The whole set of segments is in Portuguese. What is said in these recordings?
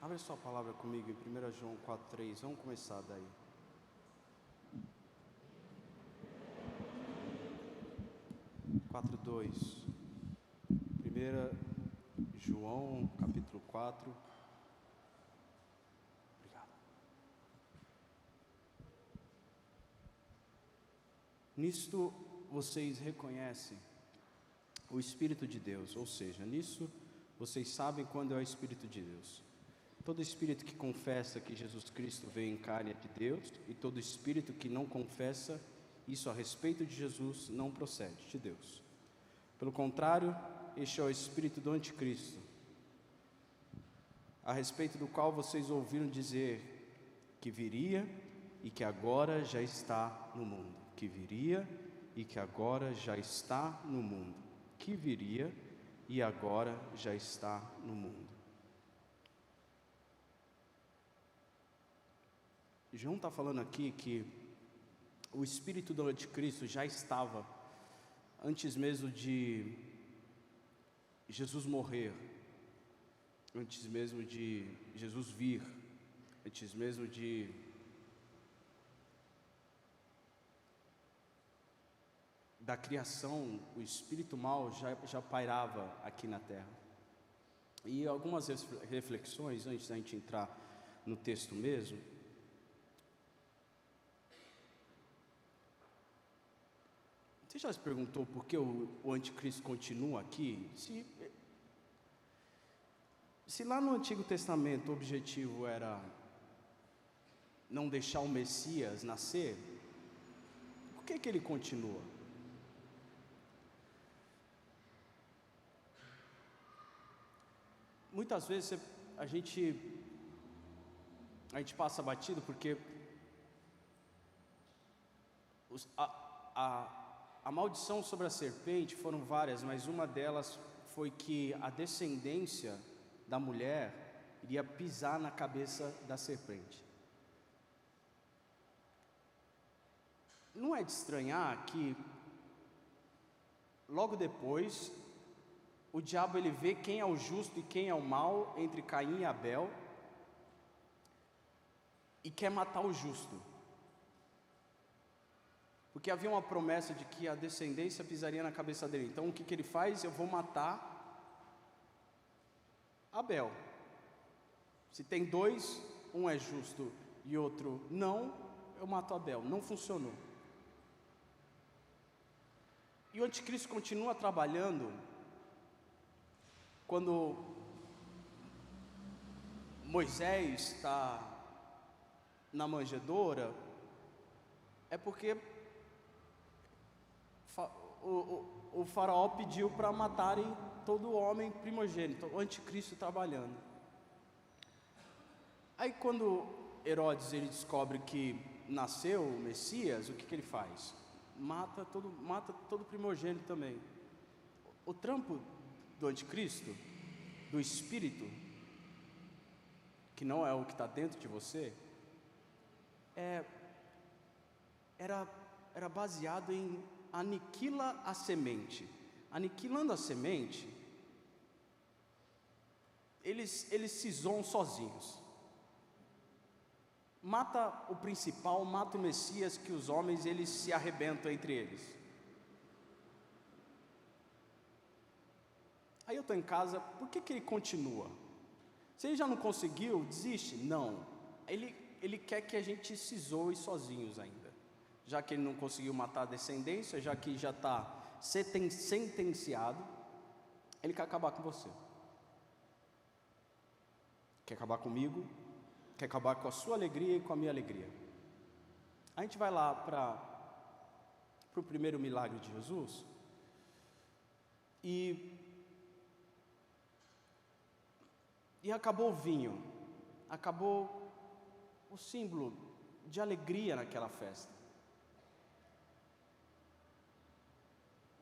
Abre sua palavra comigo em 1 João 4,3. Vamos começar daí. Quatro, 2. 1 João, capítulo 4. Obrigado. Nisto vocês reconhecem o Espírito de Deus, ou seja, nisso vocês sabem quando é o Espírito de Deus. Todo espírito que confessa que Jesus Cristo veio em carne é de Deus, e todo espírito que não confessa isso a respeito de Jesus não procede de Deus. Pelo contrário, este é o espírito do anticristo, a respeito do qual vocês ouviram dizer que viria e que agora já está no mundo. Que viria e que agora já está no mundo. Que viria e agora já está no mundo. João está falando aqui que o espírito do anticristo já estava antes mesmo de Jesus morrer, antes mesmo de Jesus vir, antes mesmo da criação. O espírito mau já pairava aqui na terra. E algumas reflexões antes da gente entrar no texto mesmo. Você já se perguntou por que o anticristo continua aqui? Se lá no Antigo Testamento o objetivo era não deixar o Messias nascer, por que ele continua? Muitas vezes a gente passa batido porque a maldição sobre a serpente foram várias, mas uma delas foi que a descendência da mulher iria pisar na cabeça da serpente. Não é de estranhar que logo depois o diabo ele vê quem é o justo e quem é o mau entre Caim e Abel e quer matar o justo. Porque havia uma promessa de que a descendência pisaria na cabeça dele. Então o que ele faz? Eu vou matar Abel. Se tem dois, um é justo e outro não, eu mato Abel. Não funcionou. E o anticristo continua trabalhando. Quando Moisés está na manjedoura, é porque o faraó pediu para matarem todo homem primogênito, o anticristo trabalhando. Aí quando Herodes ele descobre que nasceu o Messias, o que ele faz? Mata todo primogênito também. O trampo do anticristo, do espírito, que não é o que está dentro de você, era baseado em aniquila a semente. Aniquilando a semente, eles se zoam sozinhos. Mata o principal, mata o Messias, que os homens eles se arrebentam entre eles. Aí eu estou em casa, por que ele continua? Se ele já não conseguiu, desiste? Não. Ele quer que a gente se zoe sozinhos ainda. Já que ele não conseguiu matar a descendência, já que já está sentenciado, ele quer acabar com você. Quer acabar comigo, quer acabar com a sua alegria e com a minha alegria. A gente vai lá para o primeiro milagre de Jesus, e acabou o vinho, acabou o símbolo de alegria naquela festa.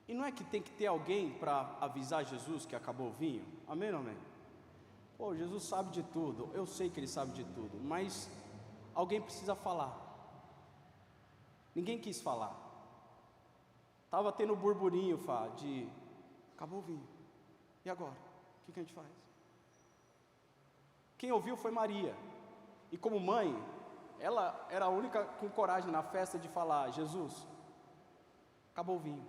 E não é que tem que ter alguém para avisar Jesus que acabou o vinho? Amém ou não amém? Pô, Jesus sabe de tudo, eu sei que Ele sabe de tudo, mas alguém precisa falar. Ninguém quis falar. Estava tendo burburinho, de acabou o vinho. E agora? O que a gente faz? Quem ouviu foi Maria. E como mãe, ela era a única com coragem na festa de falar: Jesus, acabou o vinho.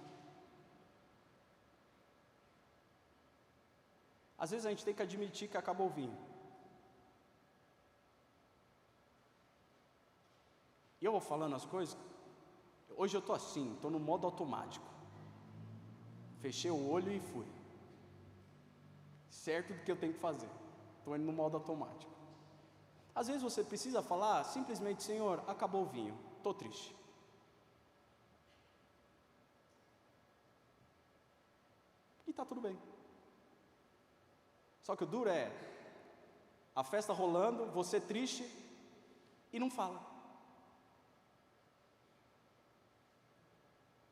Às vezes a gente tem que admitir que acabou o vinho. E eu vou falando as coisas. Hoje eu estou assim, estou no modo automático. Fechei o olho e fui. Certo do que eu tenho que fazer. Estou indo no modo automático. Às vezes você precisa falar simplesmente: Senhor, acabou o vinho, estou triste. E está tudo bem. Só que o duro é a festa rolando, você triste e não fala.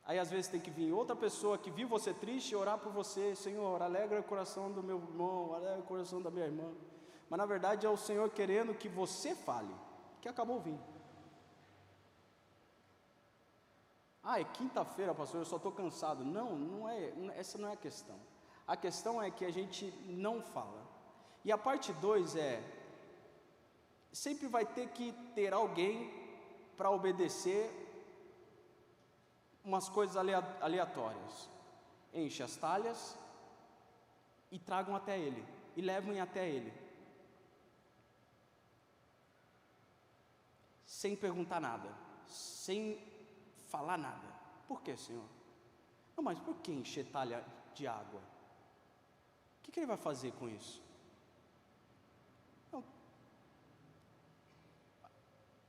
Aí às vezes tem que vir outra pessoa que viu você triste e orar por você: Senhor, alegra o coração do meu irmão, alegra o coração da minha irmã. Mas na verdade é o Senhor querendo que você fale que acabou o vinho. É quinta-feira, pastor, eu só estou cansado. Não é, essa não é a questão. A questão é que a gente não fala. E a parte 2 é: sempre vai ter que ter alguém para obedecer umas coisas aleatórias. Enche as talhas e tragam até ele, e levem até ele, sem perguntar nada, sem falar nada. Por quê, Senhor? Não, mas por que encher talha de água? O que ele vai fazer com isso? Não.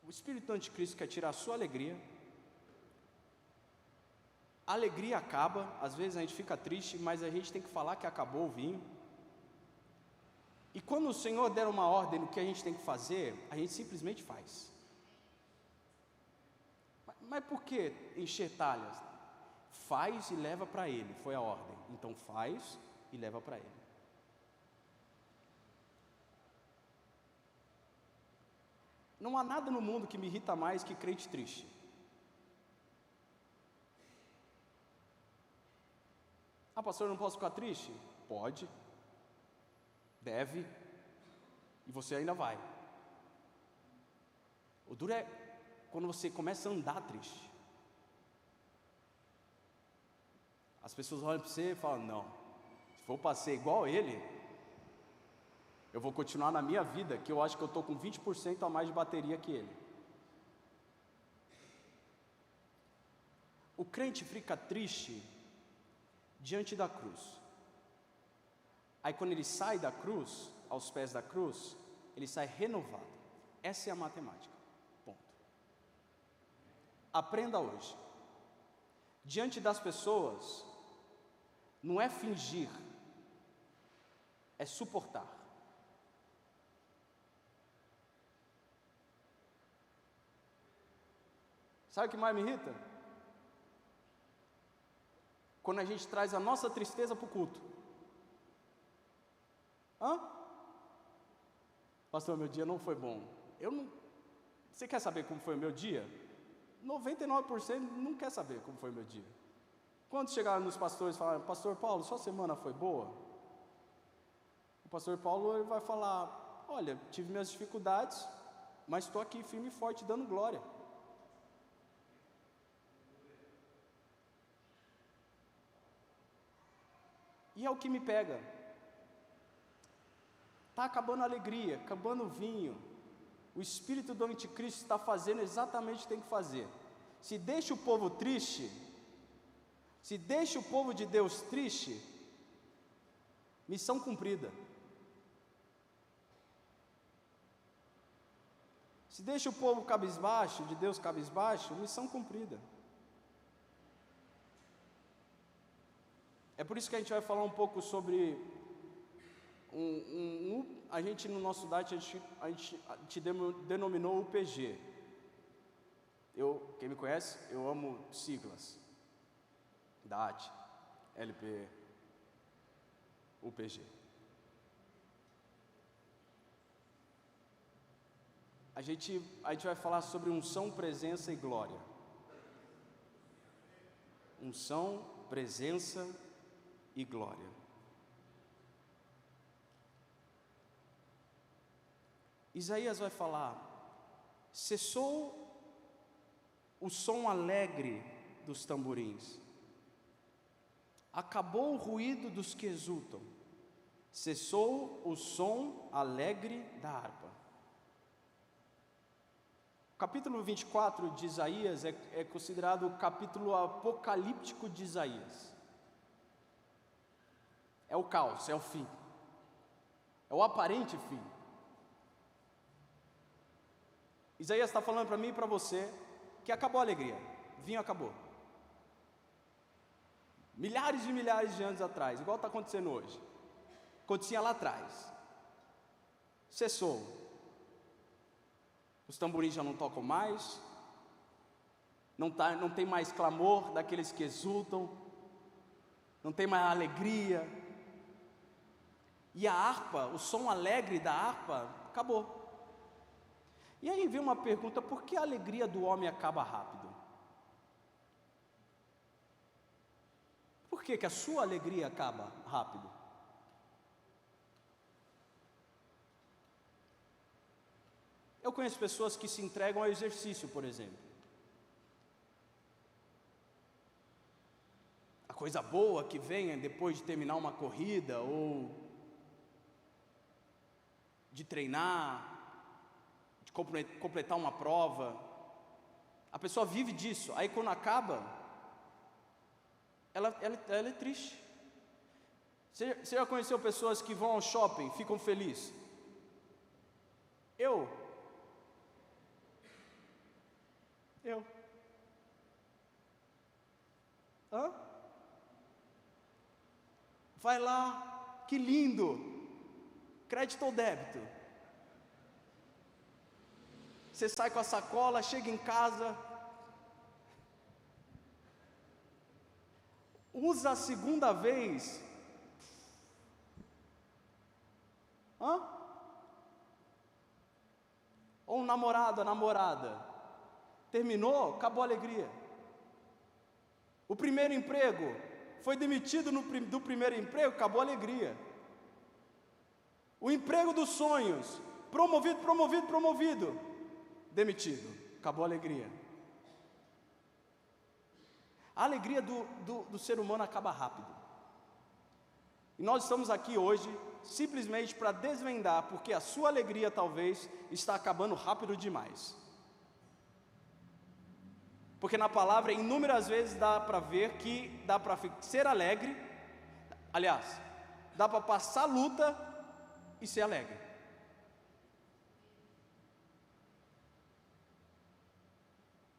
O espírito do anticristo quer tirar a sua alegria. A alegria acaba, às vezes a gente fica triste, mas a gente tem que falar que acabou o vinho. E quando o Senhor der uma ordem do que a gente tem que fazer, a gente simplesmente faz. Mas por que encher talhas? Faz e leva para Ele, foi a ordem. Então faz e leva para Ele. Não há nada no mundo que me irrita mais que crente triste. Pastor, eu não posso ficar triste? Pode, deve, e você ainda vai. O duro é quando você começa a andar triste. As pessoas olham para você e falam: não, se for para ser igual a ele, eu vou continuar na minha vida, que eu acho que eu estou com 20% a mais de bateria que ele. O crente fica triste diante da cruz. Aí quando ele sai da cruz, aos pés da cruz, ele sai renovado. Essa é a matemática. Ponto. Aprenda hoje. Diante das pessoas, não é fingir, é suportar. Sabe o que mais me irrita? Quando a gente traz a nossa tristeza para o culto. Pastor, meu dia não foi bom. Você quer saber como foi o meu dia? 99% não quer saber como foi o meu dia. Quando chegaram nos pastores e falaram: Pastor Paulo, sua semana foi boa? O pastor Paulo ele vai falar: olha, tive minhas dificuldades, mas estou aqui firme e forte dando glória. E é o que me pega. Está acabando a alegria, acabando o vinho. O espírito do anticristo está fazendo exatamente o que tem que fazer. Se deixa o povo triste, se deixa o povo de Deus triste, missão cumprida. Se deixa o povo cabisbaixo, de Deus cabisbaixo, missão cumprida. É por isso que a gente vai falar um pouco sobre a gente no nosso DAT, a gente denominou o PG. Quem me conhece, eu amo siglas. DAT, LP, UPG. A gente vai falar sobre unção, presença e glória. Unção, presença e glória. Isaías vai falar: cessou o som alegre dos tamborins, acabou o ruído dos que exultam, cessou o som alegre da harpa. O capítulo 24 de Isaías é considerado o capítulo apocalíptico de Isaías. É o caos, é o fim, é o aparente fim. Isaías está falando para mim e para você que acabou a alegria, vinho acabou. Milhares e milhares de anos atrás, igual está acontecendo hoje, acontecia lá atrás, cessou. Os tamborins já não tocam mais, não tem mais clamor daqueles que exultam, não tem mais alegria, e a harpa, o som alegre da harpa, acabou. E aí vem uma pergunta: por que a alegria do homem acaba rápido? Por que a sua alegria acaba rápido? Eu conheço pessoas que se entregam ao exercício, por exemplo. A coisa boa que vem depois de terminar uma corrida ou de treinar, de completar uma prova, a pessoa vive disso. Aí quando acaba, ela é triste. Você já conheceu pessoas que vão ao shopping, ficam felizes? Eu vai lá, que lindo, crédito ou débito? Você sai com a sacola, chega em casa, usa a segunda vez, ou um namorado, a namorada, terminou, acabou a alegria. O primeiro emprego, foi demitido do primeiro emprego, acabou a alegria. O emprego dos sonhos, promovido, demitido, acabou a alegria. A alegria do ser humano acaba rápido. E nós estamos aqui hoje simplesmente para desvendar porque a sua alegria talvez está acabando rápido demais. Porque na palavra inúmeras vezes dá para ver que dá para ser alegre, aliás, dá para passar luta e ser alegre.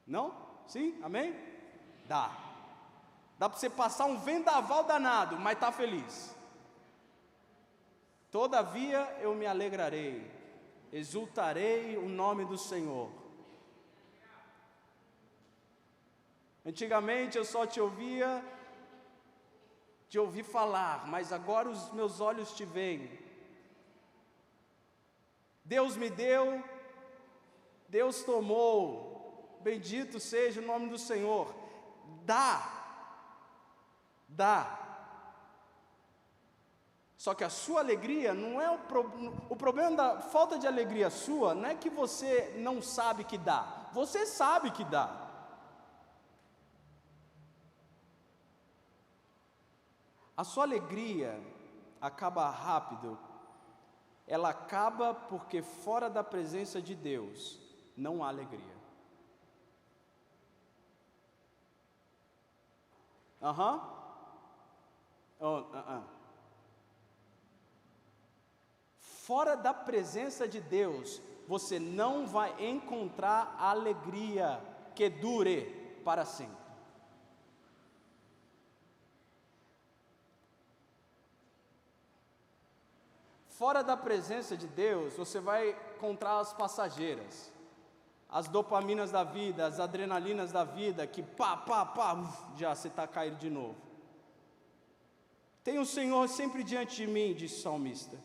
Não? Sim? Amém? Dá para você passar um vendaval danado, mas está feliz. Todavia eu me alegrarei, exultarei o nome do Senhor. Antigamente eu só te ouvi falar, mas agora os meus olhos te veem. Deus me deu, Deus tomou, bendito seja o nome do Senhor. Dá. Só que a sua alegria não é o problema da falta de alegria sua, não é que você não sabe que dá, você sabe que dá. A sua alegria acaba rápido, ela acaba porque fora da presença de Deus não há alegria. Fora da presença de Deus, você não vai encontrar alegria que dure para sempre. Fora da presença de Deus, você vai encontrar as passageiras, as dopaminas da vida, as adrenalinas da vida, que já você está caído de novo. Tem o Senhor sempre diante de mim, disse o salmista.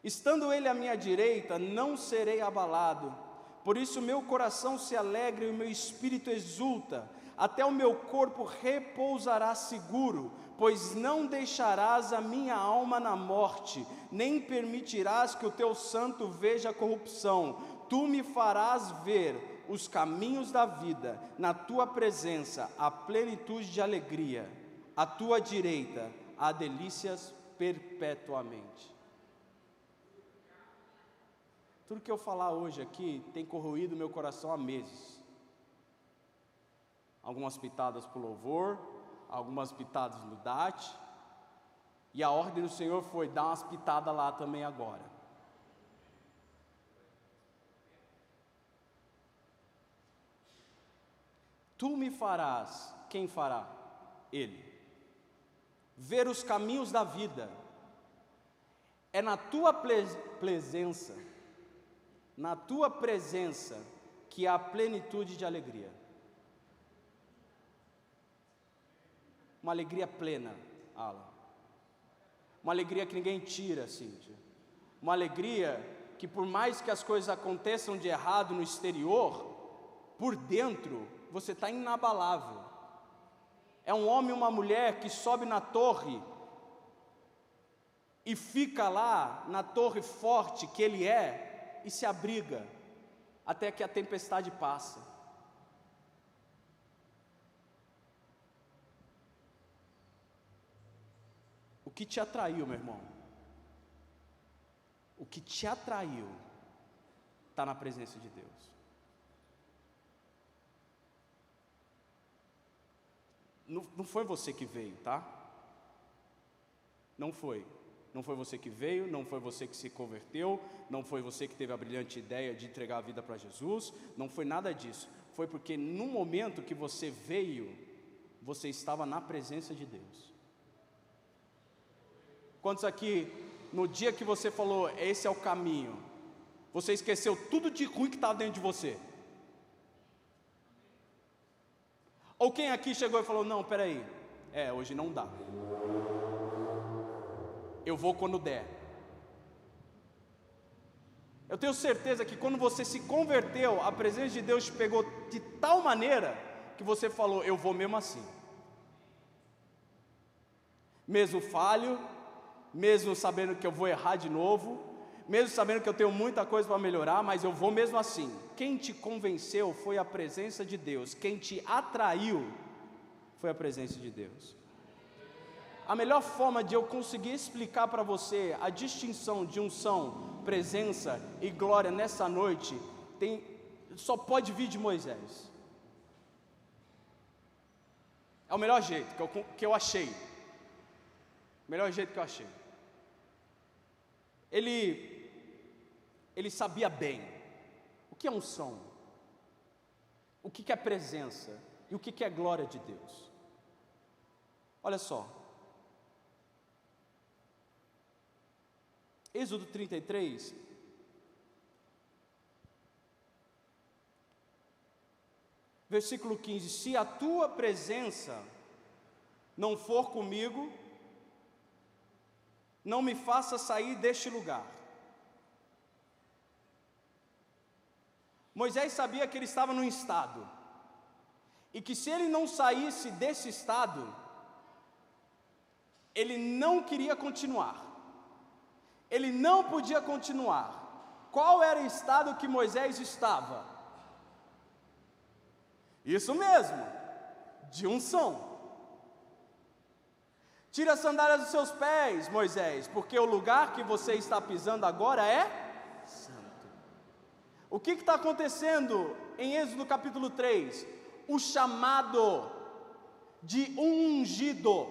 Estando Ele à minha direita, não serei abalado. Por isso meu coração se alegra e o meu espírito exulta. Até o meu corpo repousará seguro, pois não deixarás a minha alma na morte, nem permitirás que o teu santo veja a corrupção. Tu me farás ver os caminhos da vida, na tua presença há plenitude de alegria, à tua direita há delícias perpetuamente. Tudo que eu falar hoje aqui tem corroído meu coração há meses. Algumas pitadas para o louvor, algumas pitadas no DAT, e a ordem do Senhor foi dar umas pitadas lá também agora. Tu me farás, quem fará? Ele. Ver os caminhos da vida. É na tua presença, na tua presença, que há plenitude de alegria. Uma alegria plena, Alan. Uma alegria que ninguém tira, Cíntia. Uma alegria que, por mais que as coisas aconteçam de errado no exterior, por dentro você está inabalável. É um homem e uma mulher que sobe na torre e fica lá na torre forte que ele é e se abriga até que a tempestade passa. O que te atraiu, meu irmão? O que te atraiu está na presença de Deus. Não foi você que veio, tá? Não foi. Não foi você que veio, não foi você que se converteu, não foi você que teve a brilhante ideia de entregar a vida para Jesus, não foi nada disso. Foi porque no momento que você veio, você estava na presença de Deus. Quantos aqui, no dia que você falou, esse é o caminho, você esqueceu tudo de ruim que estava dentro de você? Ou quem aqui chegou e falou, não, peraí, hoje não dá, eu vou quando der. Eu tenho certeza que quando você se converteu, a presença de Deus te pegou de tal maneira, que você falou, eu vou mesmo assim. Mesmo falho, mesmo sabendo que eu vou errar de novo, mesmo sabendo que eu tenho muita coisa para melhorar, mas eu vou mesmo assim. Quem te convenceu foi a presença de Deus, quem te atraiu foi a presença de Deus. A melhor forma de eu conseguir explicar para você a distinção de unção, presença e glória nessa noite, só pode vir de Moisés. É o melhor jeito que eu achei. O melhor jeito que eu achei. Ele sabia bem o que é unção, o que é presença e o que é glória de Deus. Olha só, Êxodo 33, versículo 15: se a tua presença não for comigo, não me faça sair deste lugar. Moisés sabia que ele estava num estado, e que se ele não saísse desse estado, ele não queria continuar, ele não podia continuar. Qual era o estado que Moisés estava? Isso mesmo, de unção. Tira as sandálias dos seus pés, Moisés, porque o lugar que você está pisando agora é santo. O que está acontecendo em Êxodo capítulo 3? O chamado de ungido.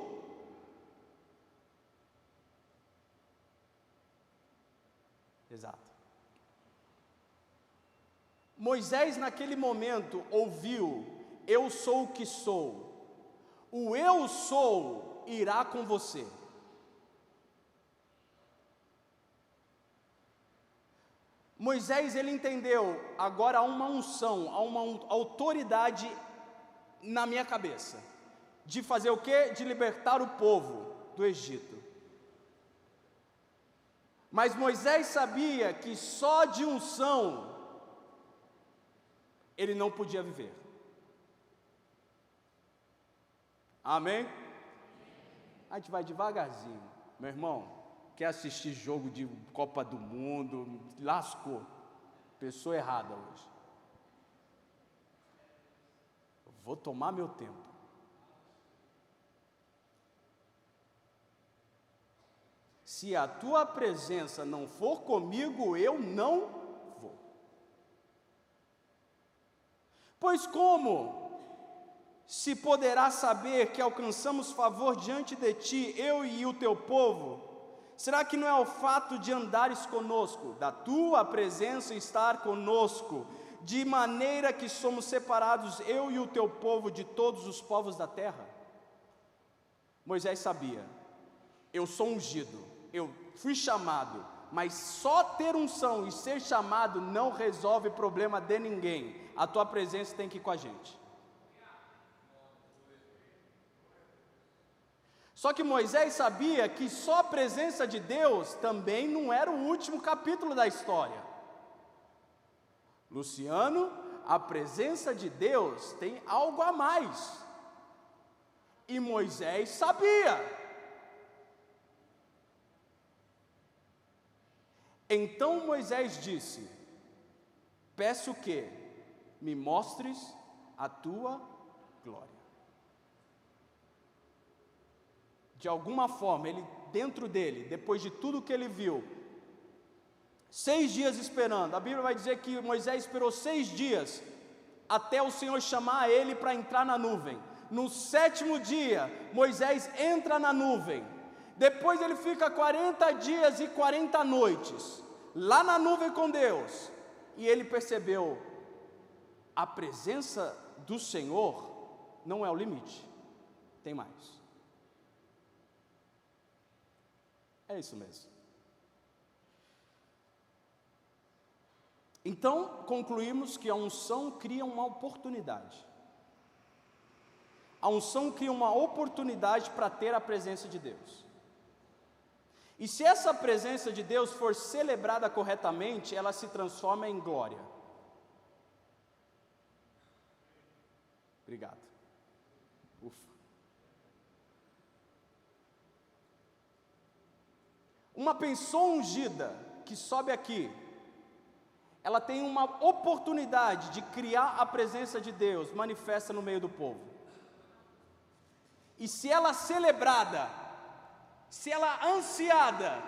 Exato. Moisés naquele momento ouviu, eu sou o que sou. O eu sou irá com você. Moisés, ele entendeu, agora há uma unção, há uma autoridade na minha cabeça, de fazer o quê? De libertar o povo do Egito. Mas Moisés sabia que só de unção ele não podia viver. Amém? a gente vai devagarzinho. Meu irmão, quer assistir jogo de Copa do Mundo, lascou, pessoa errada hoje. Eu vou tomar meu tempo. Se a tua presença não for comigo, eu não vou. Pois como se poderá saber que alcançamos favor diante de ti, eu e o teu povo? Será que não é o fato de andares conosco, da tua presença estar conosco, de maneira que somos separados, eu e o teu povo, de todos os povos da terra? Moisés sabia, eu sou ungido, eu fui chamado, mas só ter unção e ser chamado não resolve problema de ninguém. A tua presença tem que ir com a gente. Só que Moisés sabia que só a presença de Deus também não era o último capítulo da história. Luciano, a presença de Deus tem algo a mais. E Moisés sabia. Então Moisés disse: peço que me mostres a tua glória. De alguma forma, ele, dentro dele, depois de tudo que ele viu, 6 dias esperando, a Bíblia vai dizer que Moisés esperou 6 dias, até o Senhor chamar ele para entrar na nuvem. No 7º dia, Moisés entra na nuvem. Depois ele fica 40 dias e 40 noites, lá na nuvem com Deus, e ele percebeu, a presença do Senhor não é o limite, tem mais. É isso mesmo. Então, concluímos que a unção cria uma oportunidade. A unção cria uma oportunidade para ter a presença de Deus. E se essa presença de Deus for celebrada corretamente, ela se transforma em glória. Obrigado. Ufa. Uma pessoa ungida que sobe aqui, ela tem uma oportunidade de criar a presença de Deus manifesta no meio do povo. E se ela celebrada, se ela ansiada,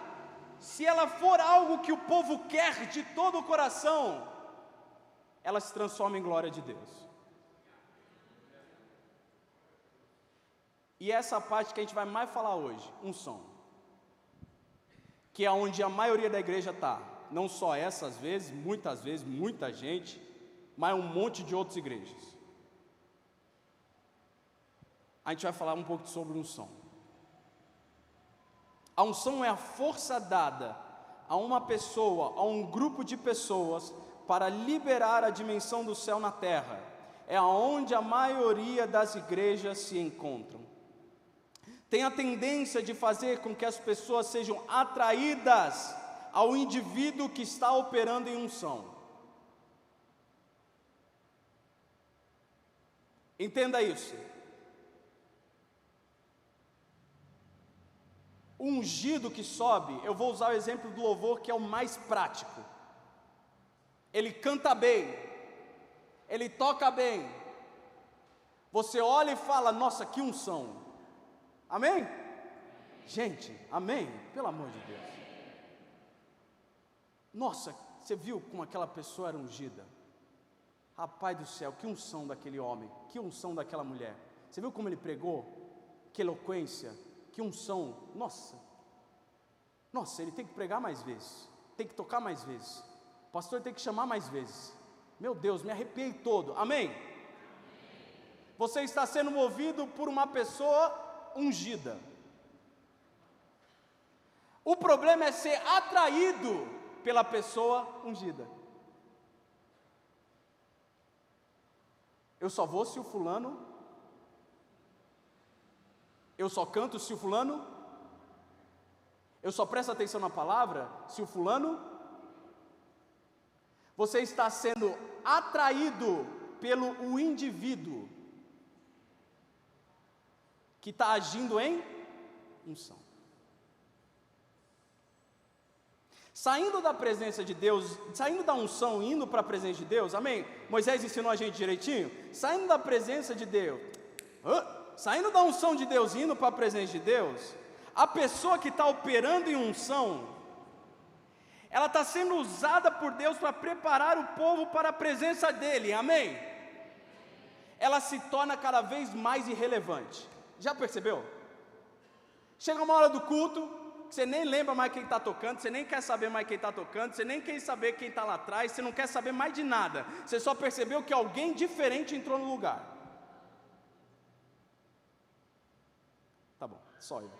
se ela for algo que o povo quer de todo o coração, ela se transforma em glória de Deus. E essa parte que a gente vai mais falar hoje, unção, que é onde a maioria da igreja está, não só essas vezes, muita gente, mas um monte de outras igrejas. A gente vai falar um pouco sobre unção. A unção é a força dada a uma pessoa, a um grupo de pessoas, para liberar a dimensão do céu na terra. É aonde a maioria das igrejas se encontram. Tem a tendência de fazer com que as pessoas sejam atraídas ao indivíduo que está operando em unção. Entenda isso. O ungido que sobe, eu vou usar o exemplo do louvor que é o mais prático. Ele canta bem, ele toca bem. Você olha e fala, nossa, que unção. Amém? Gente, amém? Pelo amor de Deus. Nossa, você viu como aquela pessoa era ungida? Rapaz do céu, que unção daquele homem, que unção daquela mulher. Você viu como ele pregou? Que eloquência, que unção. Nossa, ele tem que pregar mais vezes, tem que tocar mais vezes, o pastor tem que chamar mais vezes. Meu Deus, me arrepiei todo. Amém? Você está sendo movido por uma pessoa ungida. O problema é ser atraído pela pessoa ungida. Eu só vou se o fulano, eu só canto se o fulano, eu só presto atenção na palavra se o fulano. Você está sendo atraído pelo indivíduo que está agindo em unção. Saindo da presença de Deus, saindo da unção, indo para a presença de Deus, amém? Moisés ensinou a gente direitinho? Saindo da presença de Deus, saindo da unção de Deus, indo para a presença de Deus, a pessoa que está operando em unção, ela está sendo usada por Deus para preparar o povo para a presença dEle, amém? Ela se torna cada vez mais irrelevante. Já percebeu? Chega uma hora do culto, você nem lembra mais quem está tocando, você nem quer saber mais quem está tocando, você nem quer saber quem está lá atrás, você não quer saber mais de nada, você só percebeu que alguém diferente entrou no lugar. Tá bom, só eu.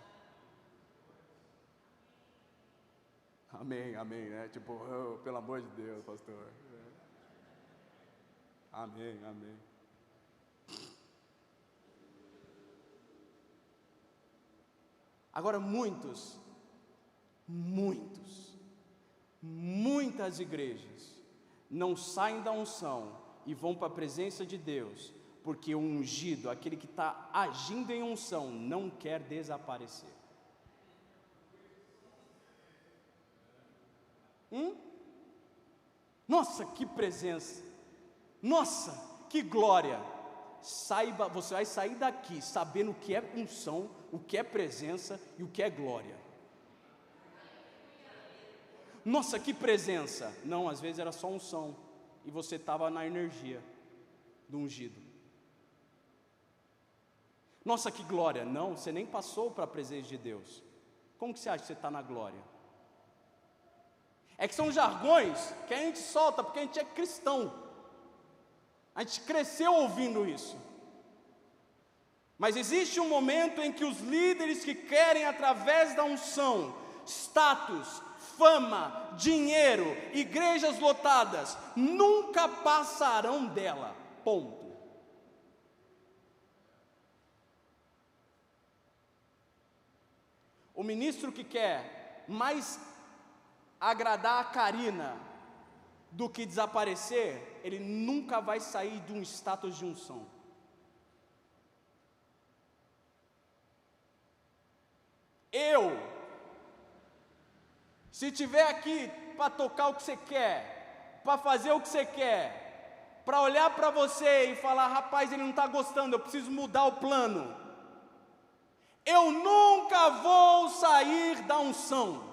Amém, amém, né? Tipo, pelo amor de Deus, pastor. Amém, amém. Agora muitas igrejas não saem da unção e vão para a presença de Deus, porque o ungido, aquele que está agindo em unção, não quer desaparecer. Nossa, que presença! Nossa, que glória! Saiba, você vai sair daqui sabendo o que é unção, o que é presença e o que é glória. Nossa, que presença! Não, às vezes era só unção e você estava na energia do ungido. Nossa, que glória! Não, você nem passou para a presença de Deus. Como que você acha que você está na glória? É que são jargões que a gente solta porque a gente é cristão. A gente cresceu ouvindo isso. Mas existe um momento em que os líderes que querem, através da unção, status, fama, dinheiro, igrejas lotadas, nunca passarão dela. Ponto. O ministro que quer mais agradar a Karina do que desaparecer, ele nunca vai sair de um status de unção. Se tiver aqui para tocar o que você quer, para fazer o que você quer, para olhar para você e falar, rapaz, ele não está gostando, eu preciso mudar o plano, eu nunca vou sair da unção.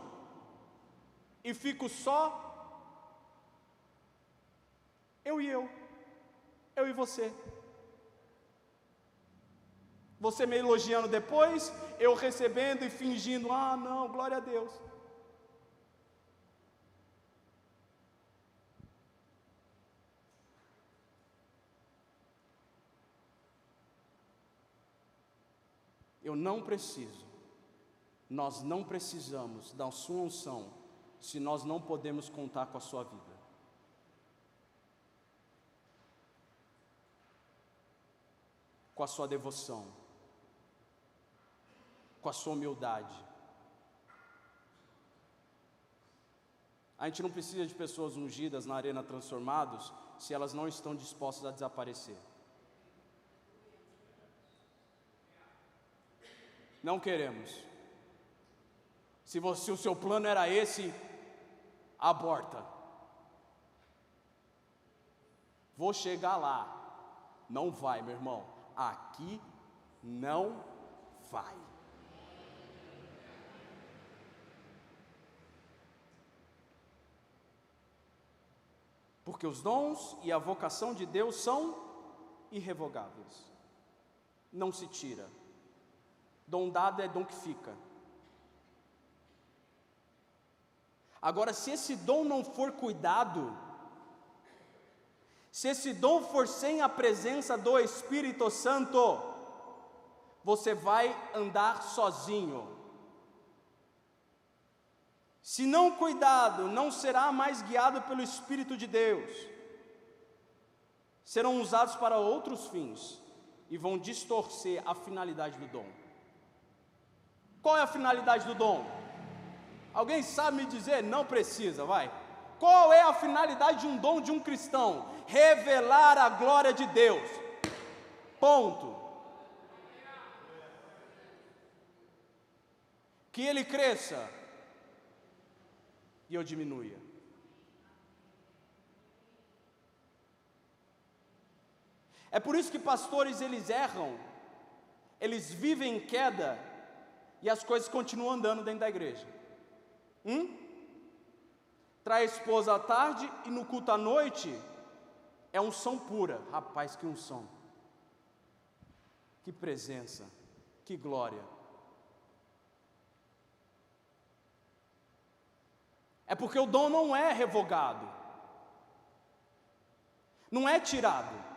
E fico só eu e você. Você me elogiando depois, eu recebendo e fingindo, não, glória a Deus. Eu não preciso, nós não precisamos da sua unção, se nós não podemos contar com a sua vida. Com a sua devoção, com a sua humildade. A gente não precisa de pessoas ungidas na arena transformados, se elas não estão dispostas a desaparecer. Não queremos. Se o seu plano era esse, aborta. Vou chegar lá. Não vai, meu irmão. Aqui não vai. Porque os dons e a vocação de Deus são irrevogáveis. Não se tira. Dom dado é dom que fica. Agora, se esse dom não for cuidado, se esse dom for sem a presença do Espírito Santo, você vai andar sozinho. Se não cuidado, não será mais guiado pelo Espírito de Deus. Serão usados para outros fins e vão distorcer a finalidade do dom. Qual é a finalidade do dom? Alguém sabe me dizer? Não precisa, vai. Qual é a finalidade de um dom de um cristão? Revelar a glória de Deus. Ponto. que ele cresça e eu diminuya. É por isso que pastores, eles erram, eles vivem em queda, e as coisas continuam andando dentro da igreja. Trai a esposa à tarde e no culto à noite, é unção pura. Rapaz, que unção, que presença, que glória. É porque o dom não é revogado, não é tirado.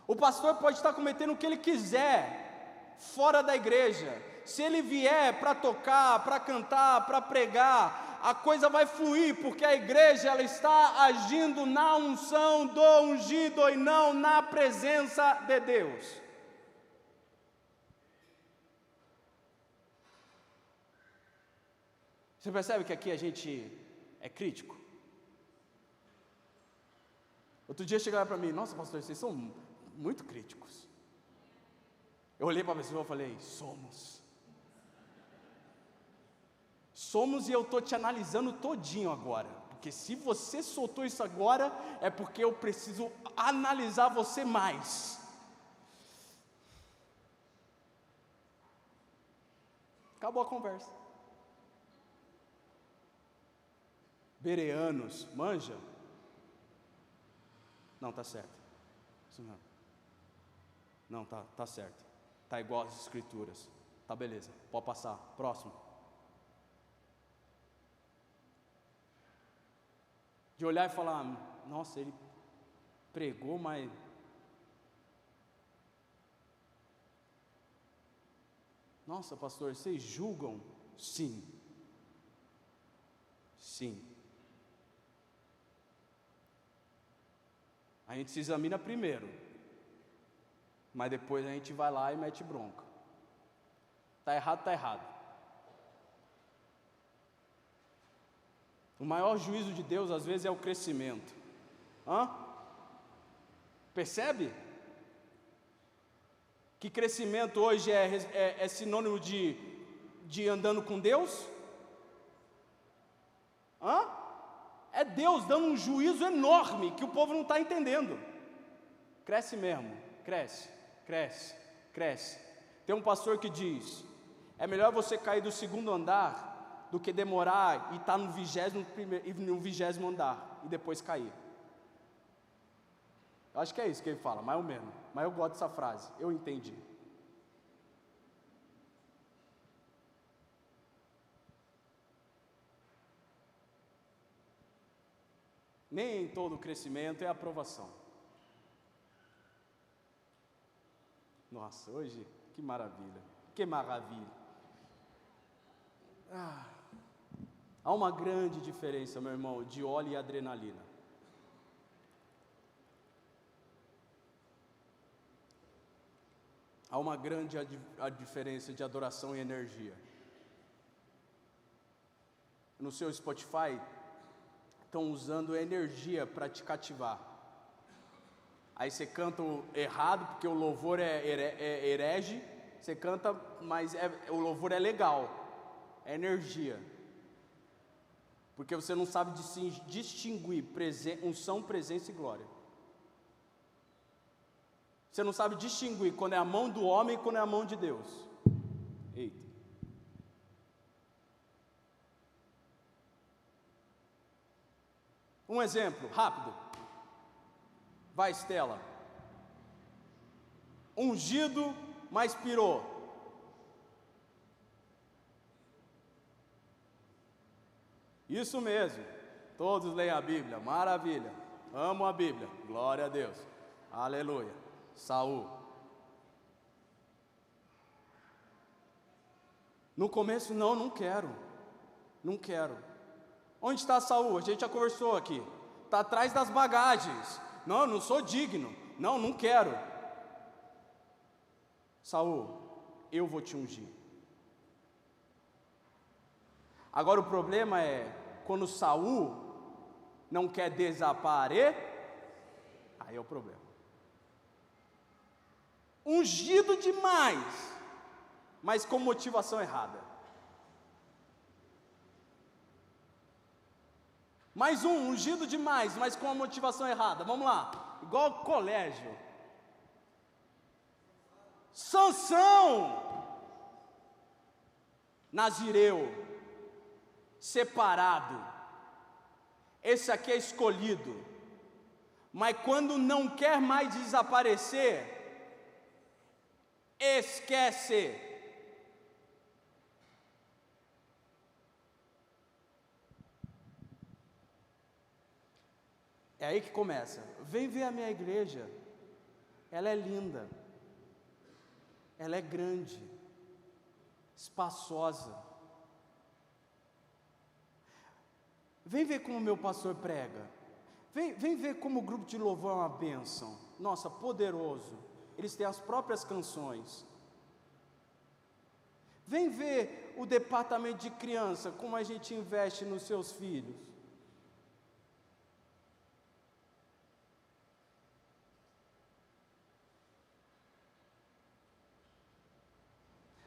O pastor pode estar cometendo o que ele quiser fora da igreja. Se ele vier para tocar, para cantar, para pregar, a coisa vai fluir, porque a igreja ela está agindo na unção do ungido e não na presença de Deus. Você percebe que aqui a gente é crítico? Outro dia chegaram para mim: nossa, pastor, vocês são muito críticos. Eu olhei para a pessoa e falei: somos, e eu estou te analisando todinho agora, porque se você soltou isso agora, é porque eu preciso analisar você mais. Acabou a conversa. Bereanos, manja? Não, tá certo. Isso não, tá certo. Tá igual às escrituras. Tá, beleza, pode passar. Próximo. De olhar e falar: nossa, ele pregou, mas nossa, pastor, vocês julgam? Sim. A gente se examina primeiro, mas depois a gente vai lá e mete bronca. Está errado. O maior juízo de Deus às vezes é o crescimento. Percebe? Que crescimento hoje é sinônimo de andando com Deus? É Deus dando um juízo enorme que o povo não está entendendo. Cresce mesmo, cresce. Tem um pastor que diz: é melhor você cair do segundo andar do que demorar e estar no 20º andar e depois cair. Eu acho que é isso que ele fala, mais ou menos. Mas eu gosto dessa frase, eu entendi. Nem todo crescimento é aprovação. Nossa, hoje, que maravilha. Há uma grande diferença, meu irmão, de óleo e adrenalina. Há uma grande diferença de adoração e energia. No seu Spotify, estão usando energia para te cativar. Aí você canta errado, porque o louvor é herege. Você canta, mas o louvor é legal. É energia. Porque você não sabe distinguir unção, presença e glória. Você não sabe distinguir quando é a mão do homem e quando é a mão de Deus. Eita. Um exemplo, rápido. Vai, Estela. Ungido, mas pirou. Isso mesmo. Todos leem a Bíblia, maravilha. Amo a Bíblia, glória a Deus. Aleluia. Saul. No começo, não quero. Onde está Saul? A gente já conversou aqui. Está atrás das bagagens. Não sou digno. Não quero. Saul, eu vou te ungir. Agora o problema é quando Saul não quer desaparecer, aí é o problema. Ungido demais, mas com motivação errada. Mais um, ungido demais, mas com a motivação errada. Vamos lá, igual colégio. Sansão, nazireu, separado. Esse aqui é escolhido. Mas quando não quer mais desaparecer, esquece. É aí que começa. Vem ver a minha igreja. Ela é linda. Ela é grande. Espaçosa. Vem ver como meu pastor prega. Vem ver como o grupo de louvor é uma bênção. Nossa, poderoso. Eles têm as próprias canções. Vem ver o departamento de criança, como a gente investe nos seus filhos.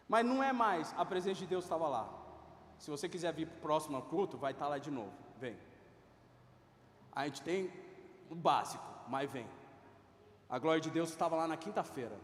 Mas não é mais, a presença de Deus estava lá. Se você quiser vir para o próximo culto, vai estar lá de novo, vem. A gente tem o básico, mas vem. A glória de Deus estava lá na quinta-feira.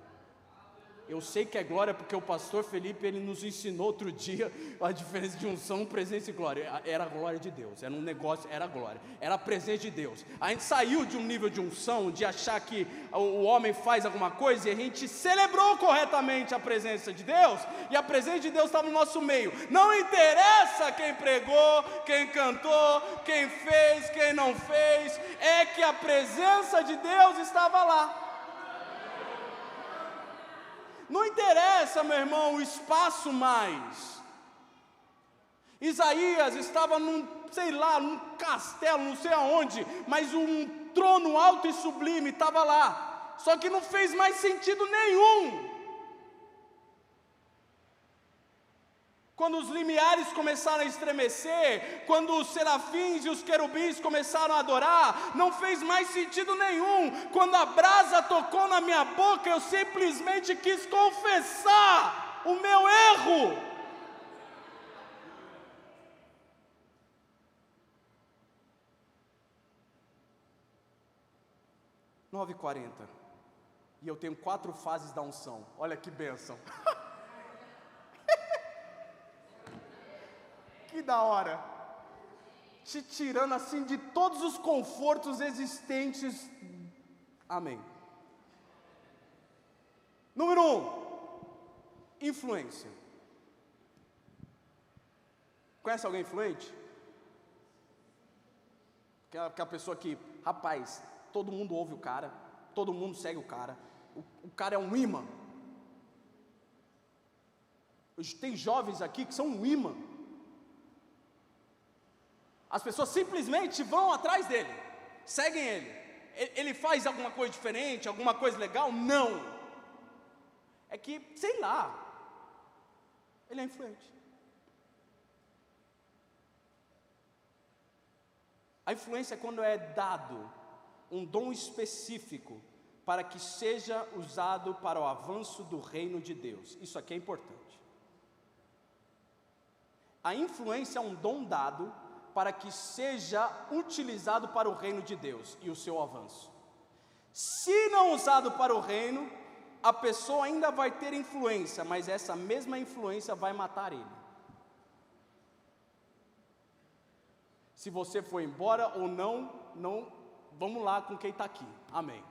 Eu sei que é glória porque o pastor Felipe, ele nos ensinou outro dia a diferença de unção, presença e glória. Era a glória de Deus, era um negócio, era glória, era a presença de Deus. A gente saiu de um nível de unção, de achar que o homem faz alguma coisa, e a gente celebrou corretamente a presença de Deus, e a presença de Deus estava no nosso meio. Não interessa quem pregou, quem cantou, quem fez, quem não fez, é que a presença de Deus estava lá. Não interessa, meu irmão, o espaço mais. Isaías estava num, sei lá, num castelo, não sei aonde, mas um trono alto e sublime estava lá. Só que não fez mais sentido nenhum. Quando os limiares começaram a estremecer, quando os serafins e os querubins começaram a adorar, não fez mais sentido nenhum. Quando a brasa tocou na minha boca, eu simplesmente quis confessar o meu erro. (9:40) 9:40. E eu tenho 4 fases da unção. Olha que bênção. Que da hora, te tirando assim de todos os confortos existentes. Amém. Número 1, influência. Conhece alguém influente? Aquela pessoa que, rapaz, todo mundo ouve o cara, todo mundo segue o cara, o cara é um imã. Tem jovens aqui que são um imã. As pessoas simplesmente vão atrás dele, seguem ele. Ele faz alguma coisa diferente, alguma coisa legal? Não. É que, sei lá, ele é influente. A influência é quando é dado um dom específico para que seja usado para o avanço do reino de Deus. Isso aqui é importante. A influência é um dom dado para que seja utilizado para o reino de Deus e o seu avanço. Se não usado para o reino, a pessoa ainda vai ter influência, mas essa mesma influência vai matar ele. Se você for embora ou não, vamos lá com quem está aqui. Amém.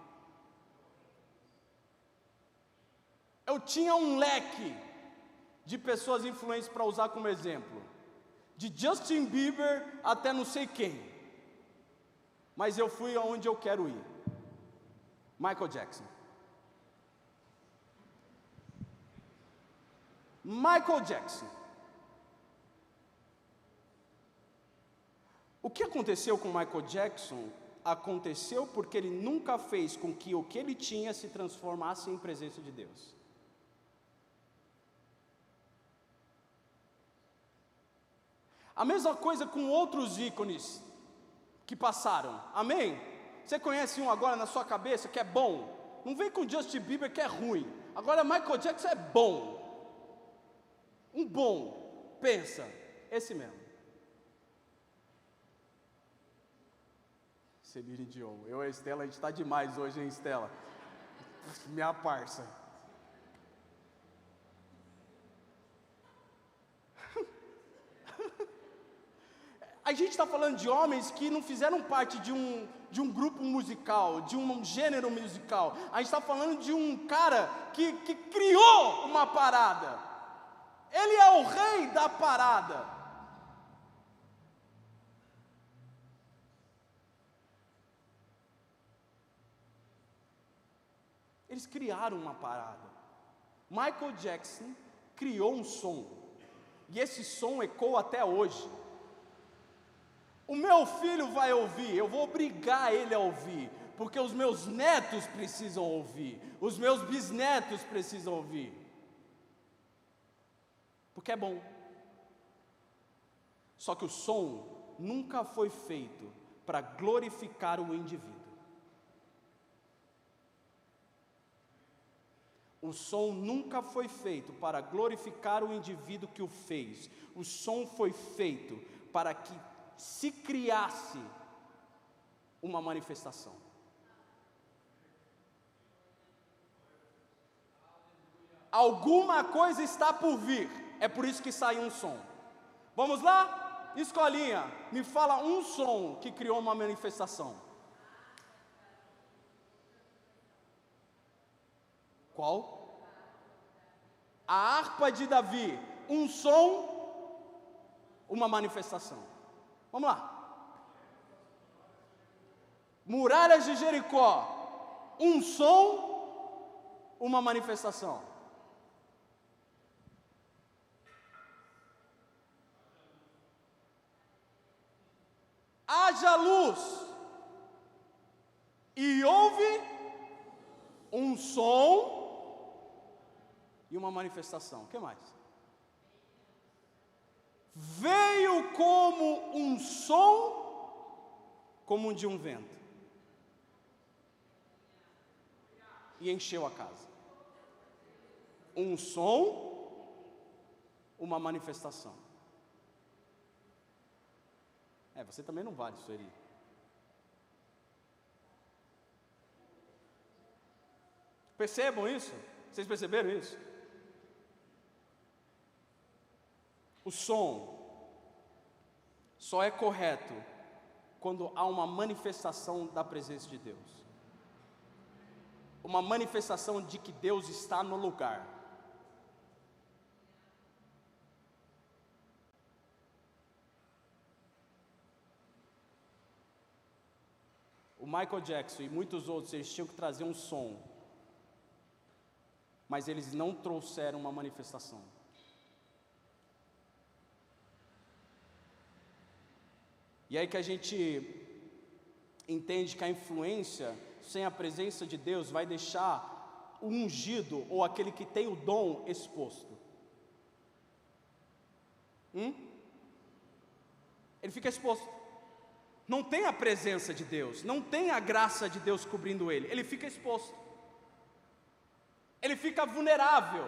Eu tinha um leque de pessoas influentes para usar como exemplo. De Justin Bieber até não sei quem. Mas eu fui aonde eu quero ir. Michael Jackson. Michael Jackson. O que aconteceu com Michael Jackson? Aconteceu porque ele nunca fez com que o que ele tinha se transformasse em presença de Deus. A mesma coisa com outros ícones que passaram, amém? Você conhece um agora na sua cabeça que é bom? Não vem com Justin Bieber que é ruim. Agora Michael Jackson é bom. Um bom, pensa, esse mesmo. Celine Dion. Eu e a Estela, a gente está demais hoje, hein, Estela? Minha parça. A gente está falando de homens que não fizeram parte de um grupo musical, de um gênero musical. A gente está falando de um cara que criou uma parada. Ele é o rei da parada. Eles criaram uma parada. Michael Jackson criou um som. E esse som ecoa até hoje. O meu filho vai ouvir, eu vou obrigar ele a ouvir, porque os meus netos precisam ouvir, os meus bisnetos precisam ouvir, porque é bom. Só que o som nunca foi feito para glorificar o indivíduo. O som nunca foi feito para glorificar o indivíduo que o fez. O som foi feito para que se criasse uma manifestação. Alguma coisa está por vir, é por isso que saiu um som. Vamos lá? Escolinha, me fala um som que criou uma manifestação. Qual? A harpa de Davi, um som, uma manifestação. Vamos lá. Muralhas de Jericó, um som, uma manifestação. Haja luz e houve um som e uma manifestação. O que mais? Veio como um som, como de um vento, e encheu a casa. Um som, uma manifestação. Você também não vale, Sueli. Percebam isso? Vocês perceberam isso? O som só é correto quando há uma manifestação da presença de Deus. Uma manifestação de que Deus está no lugar. O Michael Jackson e muitos outros, eles tinham que trazer um som, mas eles não trouxeram uma manifestação. E aí que a gente entende que a influência sem a presença de Deus vai deixar o ungido ou aquele que tem o dom exposto. Ele fica exposto. Não tem a presença de Deus, não tem a graça de Deus cobrindo ele. Ele fica exposto. Ele fica vulnerável.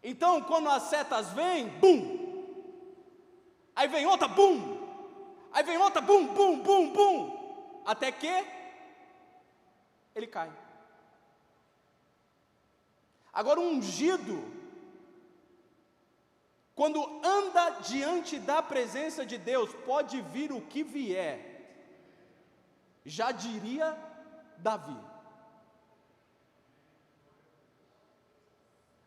Então, quando as setas vêm, bum! Aí vem outra, bum! Aí vem outra, bum, bum, bum, bum! Até que ele cai. Agora, um ungido, quando anda diante da presença de Deus, pode vir o que vier. Já diria Davi.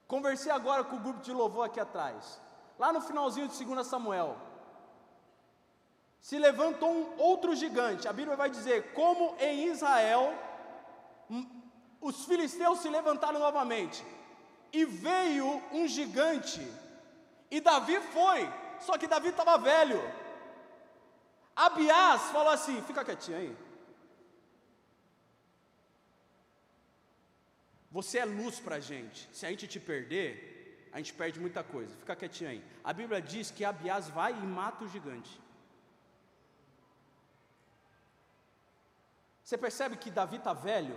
Conversei agora com o grupo de louvor aqui atrás. Lá no finalzinho de 2 Samuel. Se levantou um outro gigante. A Bíblia vai dizer, como em Israel, os filisteus se levantaram novamente. E veio um gigante. E Davi foi. Só que Davi estava velho. Abiás falou assim, fica quietinho aí. Você é luz para a gente. Se a gente te perder, a gente perde muita coisa. Fica quietinho aí. A Bíblia diz que Abiás vai e mata o gigante. Você percebe que Davi está velho,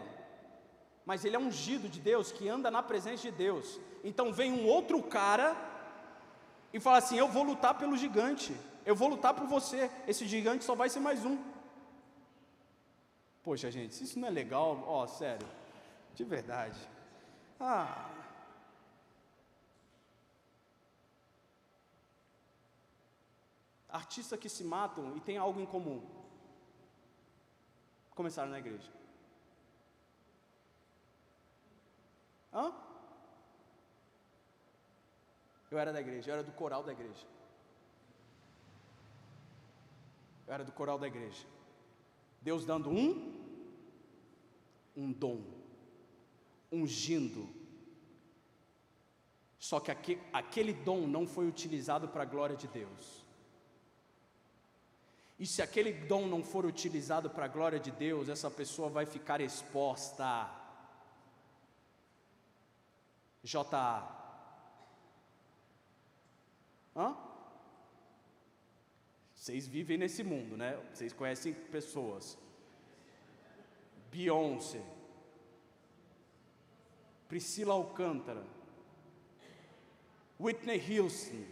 mas ele é ungido de Deus, que anda na presença de Deus. Então vem um outro cara e fala assim, eu vou lutar pelo gigante. Eu vou lutar por você. Esse gigante só vai ser mais um. Poxa, gente, se isso não é legal, ó, sério, de verdade. Artistas que se matam e têm algo em comum. Começaram na igreja. Eu era da igreja, eu era do coral da igreja. Eu era do coral da igreja. Deus dando um dom, ungindo. Só que aquele dom não foi utilizado para a glória de Deus. E se aquele dom não for utilizado para a glória de Deus, essa pessoa vai ficar exposta. J.A. Vocês vivem nesse mundo, né? Vocês conhecem pessoas. Beyoncé, Priscila Alcântara, Whitney Houston,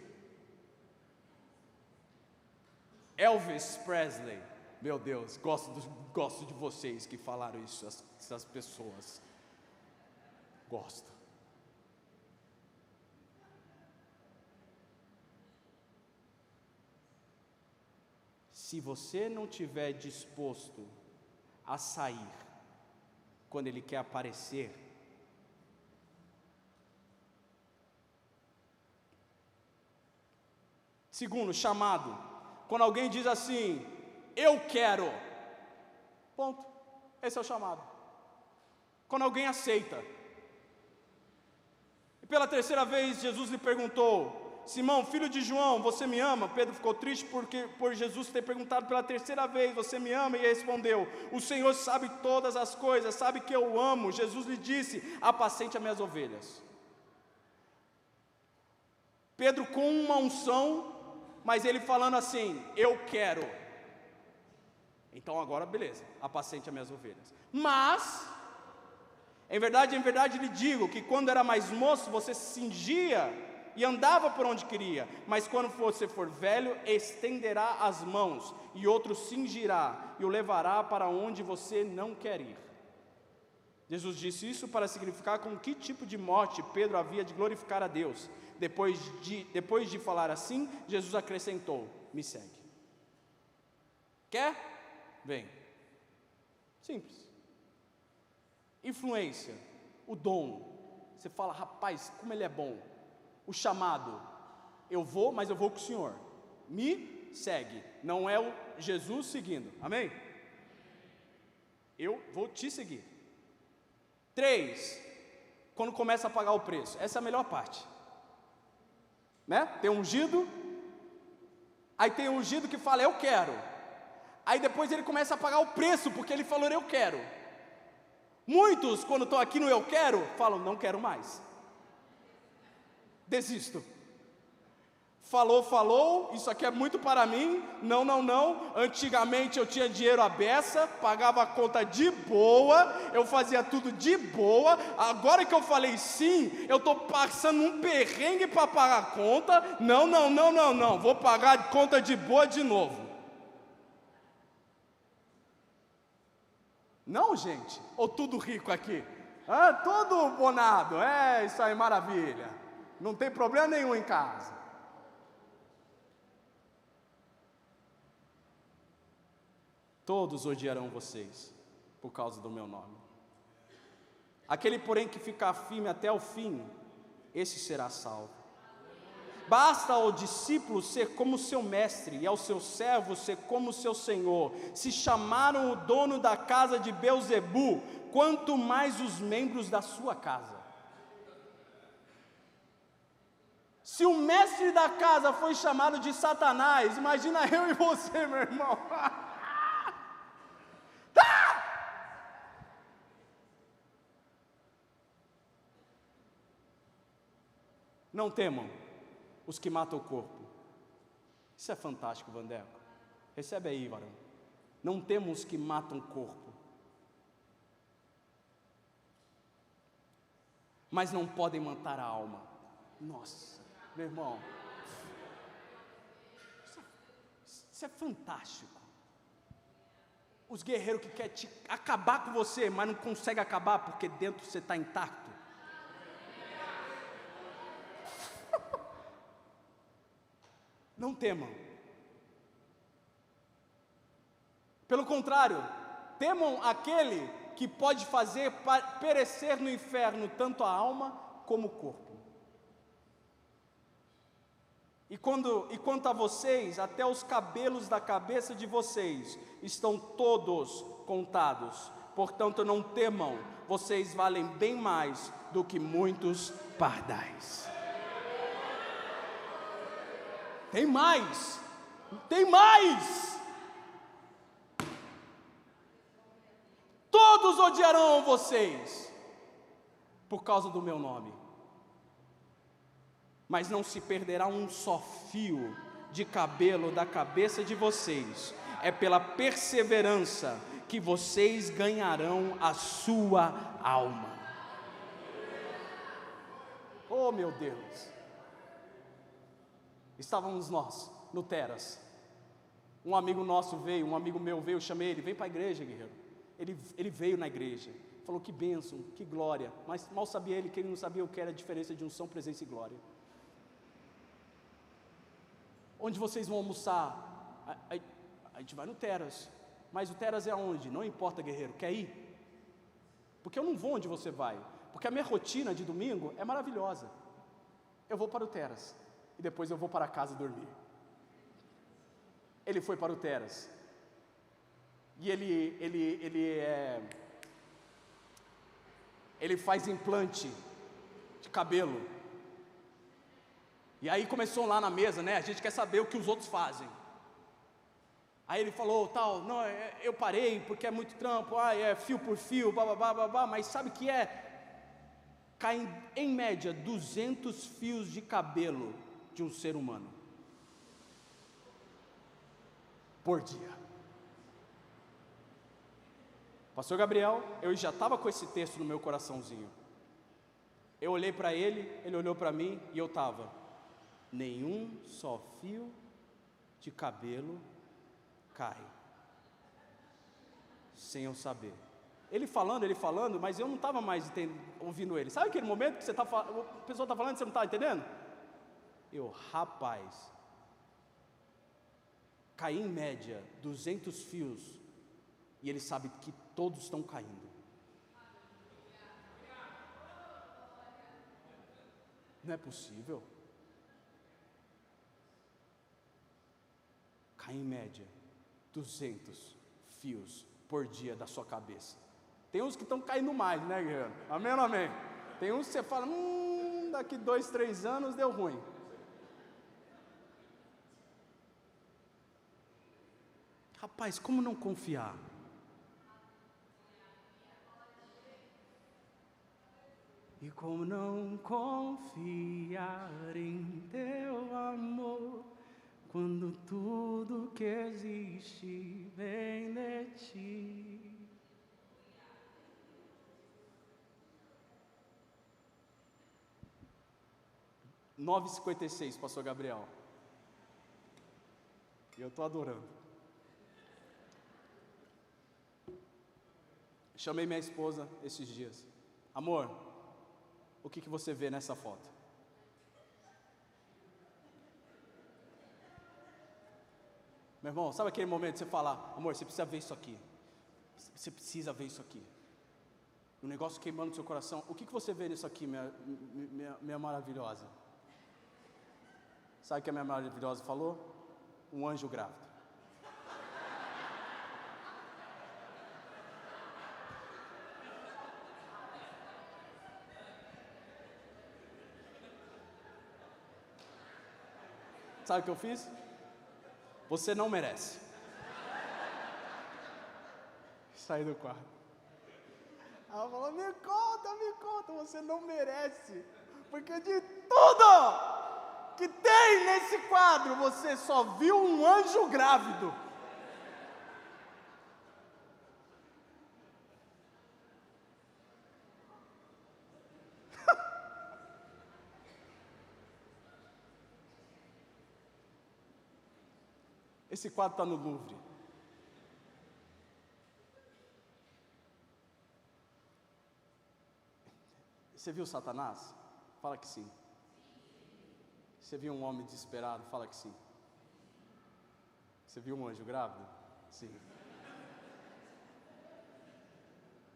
Elvis Presley. Meu Deus, gosto de vocês que falaram isso, essas pessoas. Gosto. Se você não estiver disposto a sair quando Ele quer aparecer, segundo, chamado. Quando alguém diz assim, eu quero, ponto, esse é o chamado. Quando alguém aceita. E pela terceira vez Jesus lhe perguntou, Simão, filho de João, você me ama? Pedro ficou triste por Jesus ter perguntado pela terceira vez, você me ama? E ele respondeu, o Senhor sabe todas as coisas, sabe que eu amo. Jesus lhe disse, apacente as minhas ovelhas. Pedro com uma unção, mas ele falando assim, eu quero. Então agora beleza, apacente as minhas ovelhas. Mas, em verdade lhe digo, que quando era mais moço, você se cingia e andava por onde queria, mas quando você for velho, estenderá as mãos, e outro cingirá, e o levará para onde você não quer ir. Jesus disse isso para significar com que tipo de morte Pedro havia de glorificar a Deus. Depois de falar assim, Jesus acrescentou, me segue. Quer? Vem. Simples. Influência, o dom. Você fala, rapaz, como ele é bom. O chamado, eu vou, mas eu vou com o Senhor. Me segue. Não é o Jesus seguindo. Amém? Eu vou te seguir. 3, quando começa a pagar o preço. Essa é a melhor parte. Né? Tem ungido. Aí tem ungido que fala, eu quero. Aí depois ele começa a pagar o preço, porque ele falou, eu quero. Muitos, quando estão aqui no eu quero, falam, não quero mais. Desisto. Falou, isso aqui é muito para mim, não, antigamente eu tinha dinheiro à beça, pagava a conta de boa, eu fazia tudo de boa, agora que eu falei sim, eu estou passando um perrengue para pagar a conta, não, vou pagar a conta de boa de novo. Não, gente, ou tudo rico aqui? Tudo bonado, isso aí, maravilha, não tem problema nenhum em casa. Todos odiarão vocês, por causa do meu nome. Aquele, porém, que ficar firme até o fim, esse será salvo. Basta ao discípulo ser como seu mestre, e ao seu servo ser como seu senhor. Se chamaram o dono da casa de Belzebu, quanto mais os membros da sua casa. Se o mestre da casa foi chamado de Satanás, imagina eu e você, meu irmão. Não temam os que matam o corpo. Isso é fantástico, Vandeco. Recebe aí, varão. Não temam os que matam o corpo, mas não podem matar a alma. Nossa, meu irmão, isso é fantástico. os guerreiros que querem acabar com você, mas não consegue acabar porque dentro você está intacto. Não temam. Pelo contrário, temam aquele que pode fazer perecer no inferno tanto a alma como o corpo. E quanto a vocês, até os cabelos da cabeça de vocês estão todos contados. Portanto, não temam, vocês valem bem mais do que muitos pardais. Tem mais! Tem mais! Todos odiarão vocês por causa do meu nome. Mas não se perderá um só fio de cabelo da cabeça de vocês. É pela perseverança que vocês ganharão a sua alma. Oh, meu Deus! Estávamos nós no Teras. Um amigo meu veio, eu chamei ele, vem para a igreja, guerreiro. Ele veio na igreja, falou que bênção, que glória. Mas mal sabia ele que ele não sabia o que era a diferença de unção, presença e glória. Onde vocês vão almoçar? A gente vai no Teras. Mas o Teras é aonde? Não importa, guerreiro, quer ir? Porque eu não vou onde você vai. Porque a minha rotina de domingo é maravilhosa. Eu vou para o Teras e depois eu vou para casa dormir. Ele foi para o Teras. E ele faz implante de cabelo. E aí começou lá na mesa, né? A gente quer saber o que os outros fazem. Aí ele falou, tal, não, eu parei porque é muito trampo, é fio por fio, babá, mas sabe o que é? Caem em média 200 fios de cabelo de um ser humano por dia. Pastor Gabriel, eu já estava com esse texto no meu coraçãozinho. Eu olhei para ele olhou para mim e eu estava, nenhum só fio de cabelo cai, sem eu saber. Ele falando, mas eu não estava mais ouvindo ele. Sabe aquele momento que a pessoa está falando e você não está entendendo? Rapaz, cai em média 200 fios e ele sabe que todos estão caindo. Não é possível. Cai em média 200 fios por dia da sua cabeça. Tem uns que estão caindo mais, né, guerreiro? Amém ou não amém? Tem uns que você fala, daqui 2, 3 anos deu ruim. Rapaz, como não confiar? E como não confiar em teu amor, quando tudo que existe vem de ti. (9:56), 9:56, pastor Gabriel. E eu estou adorando. Chamei minha esposa esses dias. Amor, o que você vê nessa foto? Meu irmão, sabe aquele momento que você fala, amor, você precisa ver isso aqui. Você precisa ver isso aqui. Um negócio queimando no seu coração. O que você vê nisso aqui, minha maravilhosa? Sabe o que a minha maravilhosa falou? Um anjo grávido. Sabe o que eu fiz? Você não merece. Saí do quarto. Ela falou, me conta, você não merece. Porque de tudo que tem nesse quadro, você só viu um anjo grávido. Esse quadro está no Louvre. Você viu Satanás? Fala que sim. Você viu um homem desesperado? Fala que sim. Você viu um anjo grávido? Sim.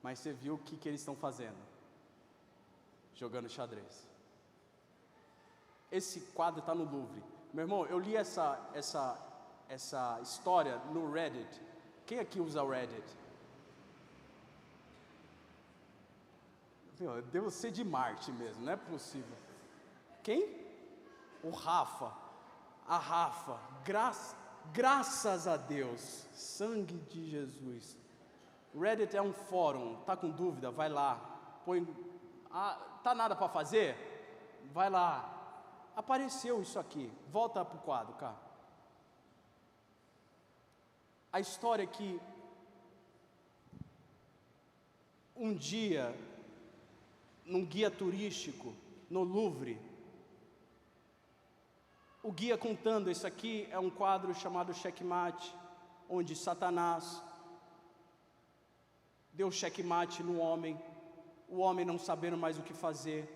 Mas você viu o que eles estão fazendo? Jogando xadrez. Esse quadro está no Louvre. Meu irmão, eu li essa história no Reddit. Quem aqui usa o Reddit? Meu, devo ser de Marte mesmo, não é possível. Quem? O Rafa. A Rafa. Graças a Deus. Sangue de Jesus. Reddit é um fórum. Tá com dúvida? Vai lá. Põe. Tá nada para fazer? Vai lá. Apareceu isso aqui. Volta para o quadro, cara. A história é que um dia, num guia turístico no Louvre, o guia contando, esse aqui é um quadro chamado Checkmate, onde Satanás deu checkmate no homem, o homem não sabendo mais o que fazer,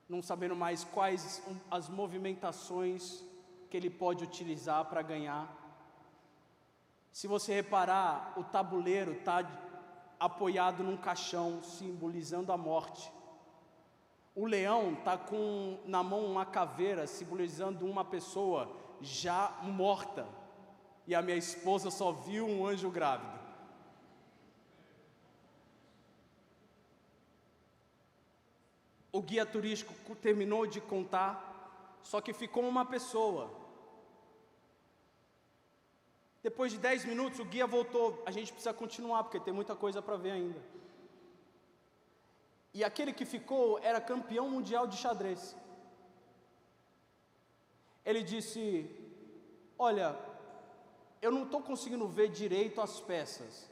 não sabendo mais quais as movimentações que ele pode utilizar para ganhar. Se você reparar, o tabuleiro está apoiado num caixão, simbolizando a morte. O leão está com na mão uma caveira, simbolizando uma pessoa já morta. E a minha esposa só viu um anjo grávido. O guia turístico terminou de contar, só que ficou uma pessoa. Depois de 10 minutos, o guia voltou. A gente precisa continuar, porque tem muita coisa para ver ainda. E aquele que ficou era campeão mundial de xadrez. Ele disse: olha, eu não estou conseguindo ver direito as peças,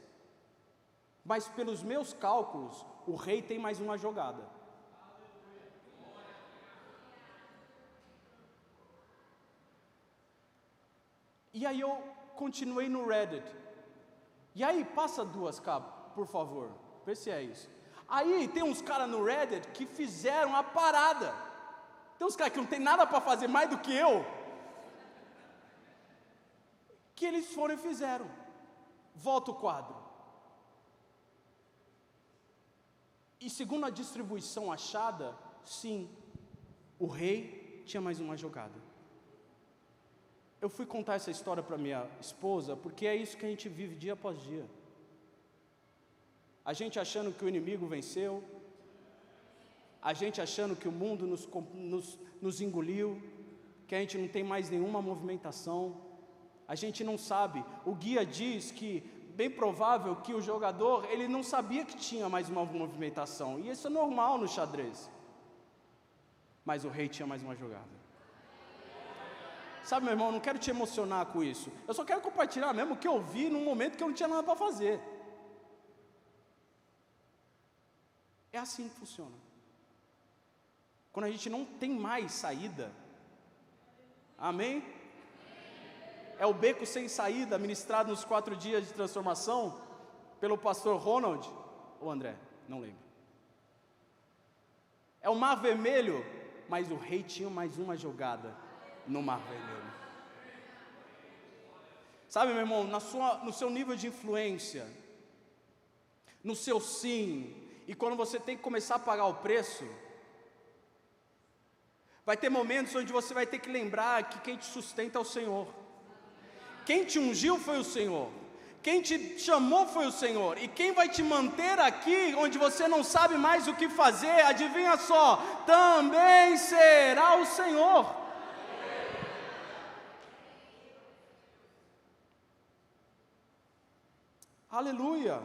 mas pelos meus cálculos, o rei tem mais uma jogada. E aí eu continuei no Reddit. E aí, passa duas, por favor. Vê se é isso. Aí tem uns caras no Reddit que fizeram a parada. Tem uns caras que não tem nada para fazer mais do que eu. Que eles foram e fizeram. Volta o quadro. E segundo a distribuição achada, sim, o rei tinha mais uma jogada. Eu fui contar essa história para minha esposa, porque é isso que a gente vive dia após dia. A gente achando que o inimigo venceu, a gente achando que o mundo nos engoliu, que a gente não tem mais nenhuma movimentação, a gente não sabe. O guia diz que, bem provável que o jogador, ele não sabia que tinha mais uma movimentação, e isso é normal no xadrez. Mas o rei tinha mais uma jogada. Sabe, meu irmão, eu não quero te emocionar com isso. Eu só quero compartilhar mesmo o que eu vi num momento que eu não tinha nada para fazer. É assim que funciona. Quando a gente não tem mais saída. Amém? É o beco sem saída, ministrado nos 4 dias de transformação, pelo pastor Ronald, ou André, não lembro. É o mar vermelho, mas o rei tinha mais uma jogada no mar vermelho. Sabe, meu irmão, no seu nível de influência, no seu sim, e quando você tem que começar a pagar o preço, vai ter momentos onde você vai ter que lembrar que quem te sustenta é o Senhor. Quem te ungiu foi o Senhor. Quem te chamou foi o Senhor. E quem vai te manter aqui, onde você não sabe mais o que fazer, adivinha só, também será o Senhor. Aleluia.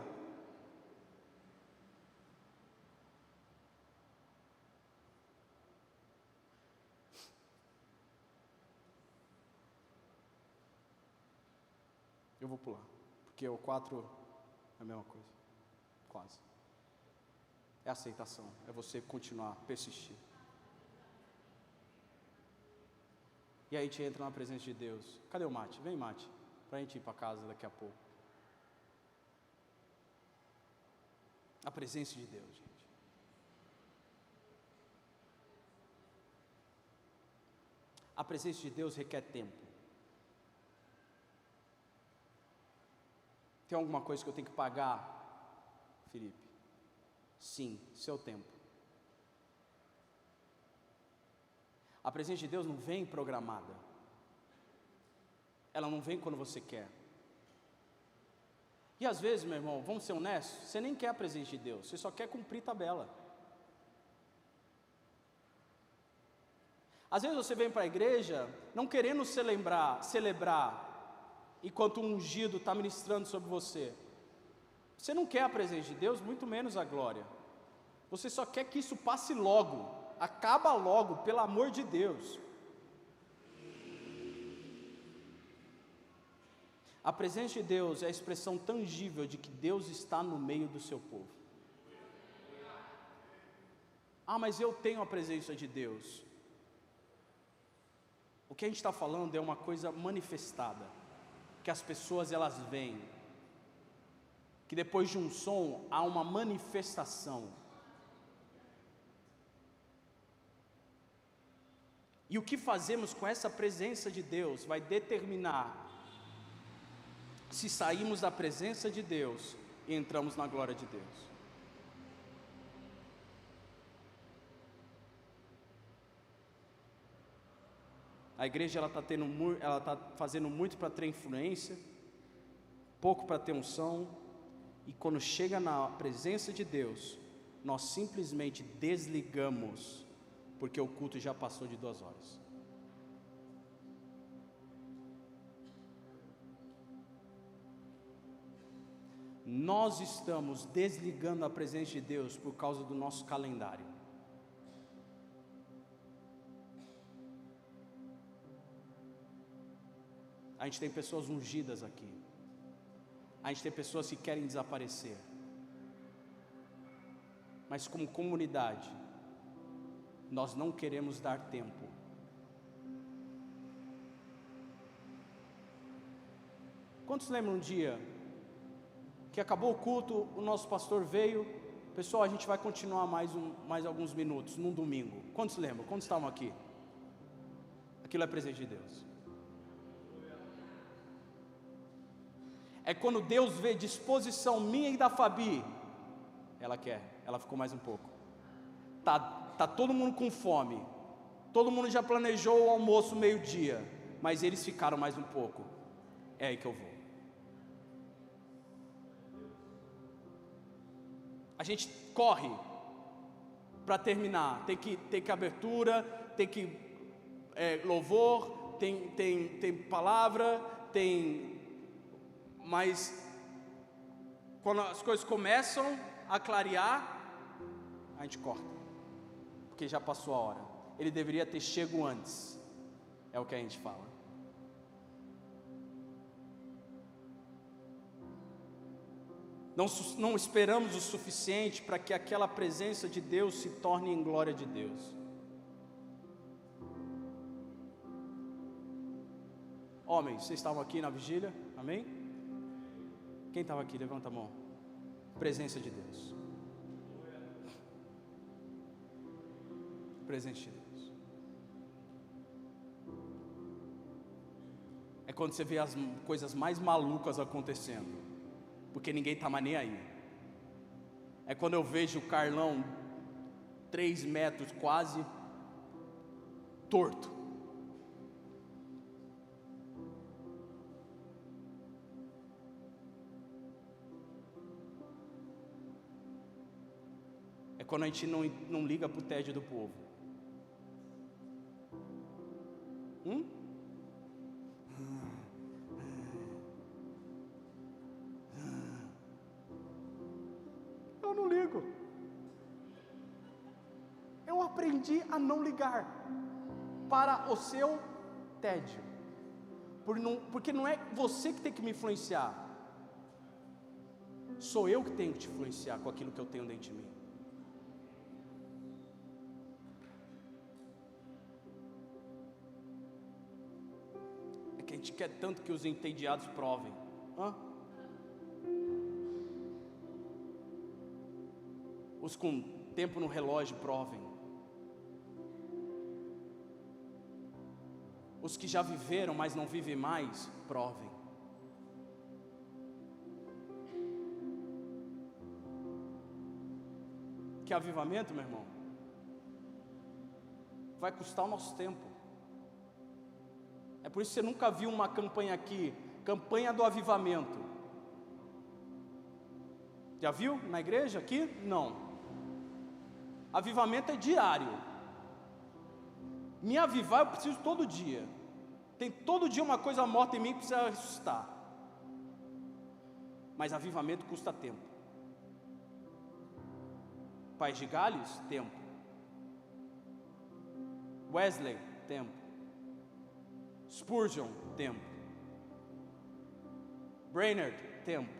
Eu vou pular, porque o 4 é a mesma coisa, quase. É aceitação, é você continuar, persistir. E aí a gente entra na presença de Deus. Cadê o Mate? Vem, Mate, para a gente ir para casa daqui a pouco. A presença de Deus, gente. A presença de Deus requer tempo. Tem alguma coisa que eu tenho que pagar, Felipe? Sim, seu tempo. A presença de Deus não vem programada. Ela não vem quando você quer. E às vezes, meu irmão, vamos ser honestos, você nem quer a presença de Deus, você só quer cumprir tabela. Às vezes você vem para a igreja não querendo celebrar, enquanto um ungido está ministrando sobre você. Você não quer a presença de Deus, muito menos a glória. Você só quer que isso passe logo, acaba logo, pelo amor de Deus. A presença de Deus é a expressão tangível de que Deus está no meio do seu povo. Ah, mas eu tenho a presença de Deus. O que a gente está falando é uma coisa manifestada, que as pessoas elas veem, que depois de um som há uma manifestação. E o que fazemos com essa presença de Deus vai determinar se saímos da presença de Deus e entramos na glória de Deus. A igreja ela está fazendo muito para ter influência, pouco para ter unção, e quando chega na presença de Deus, nós simplesmente desligamos, porque o culto já passou de 2 horas. Nós estamos desligando a presença de Deus por causa do nosso calendário. A gente tem pessoas ungidas aqui. A gente tem pessoas que querem desaparecer. Mas como comunidade, nós não queremos dar tempo. Quantos lembram um dia que acabou o culto, o nosso pastor veio, pessoal, a gente vai continuar mais alguns minutos, num domingo. Quantos lembram? Quantos estavam aqui? Aquilo é presente de Deus. É quando Deus vê disposição minha e da Fabi, ela ficou mais um pouco. Tá todo mundo com fome, todo mundo já planejou o almoço meio-dia, mas eles ficaram mais um pouco. É aí que eu vou. A gente corre para terminar, tem que abertura, tem que louvor, tem palavra, mas quando as coisas começam a clarear, a gente corta, porque já passou a hora. Ele deveria ter chego antes, é o que a gente fala. Não esperamos o suficiente para que aquela presença de Deus se torne em glória de Deus. Homens, vocês estavam aqui na vigília? Amém? Quem estava aqui? Levanta a mão. Presença de Deus. Presença de Deus. É quando você vê as coisas mais malucas acontecendo, porque ninguém está mais nem aí. É quando eu vejo o Carlão 3 metros quase torto. É quando a gente não liga para o tédio do povo. Eu não ligo. Eu aprendi a não ligar para o seu tédio, porque não é você que tem que me influenciar, sou eu que tenho que te influenciar com aquilo que eu tenho dentro de mim. É que a gente quer tanto que os entediados provem. Os com tempo no relógio provem. Os que já viveram, mas não vivem mais, provem. Que avivamento, meu irmão, vai custar o nosso tempo. É por isso que você nunca viu uma campanha aqui, campanha do avivamento. Já viu na igreja aqui? Não. Avivamento é diário. Me avivar eu preciso todo dia. Tem todo dia uma coisa morta em mim que precisa ressuscitar. Mas avivamento custa tempo. Pais de Gales, tempo. Wesley, tempo. Spurgeon, tempo. Brainerd, tempo.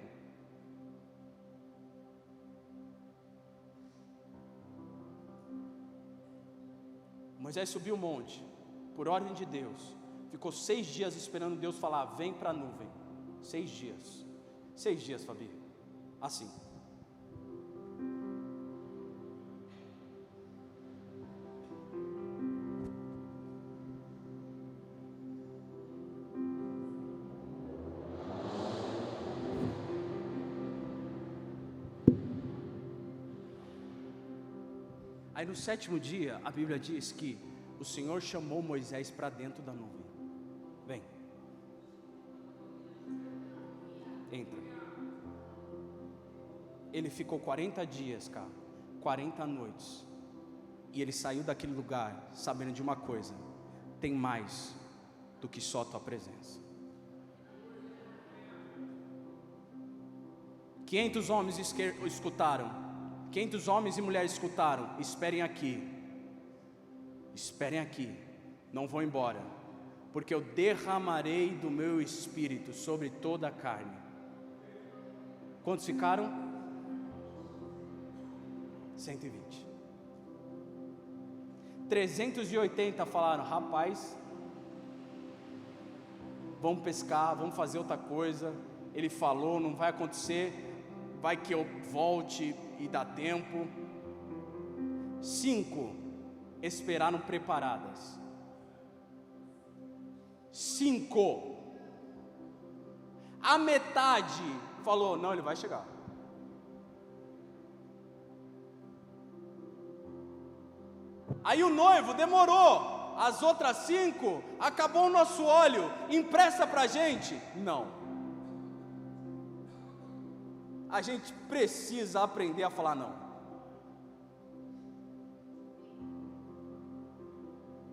Moisés subiu o monte, por ordem de Deus. Ficou 6 dias esperando Deus falar, vem para a nuvem. 6 dias. 6 dias, Fabi. Assim. Aí no 7º dia, a Bíblia diz que o Senhor chamou Moisés para dentro da nuvem. Vem. Entra. Ele ficou 40 dias, cara. 40 noites. E ele saiu daquele lugar sabendo de uma coisa: tem mais do que só a tua presença. 500 homens escutaram. 500 homens e mulheres escutaram: esperem aqui, não vão embora, porque eu derramarei do meu espírito sobre toda a carne. Quantos ficaram? 120. 380 falaram: rapaz, vamos pescar, vamos fazer outra coisa. Ele falou, não vai acontecer, vai que eu volte e dá tempo. 5 esperaram preparadas. 5. A metade falou, não, ele vai chegar. Aí o noivo demorou. As outras 5, acabou o nosso óleo, empresta pra gente. Não. A gente precisa aprender a falar não.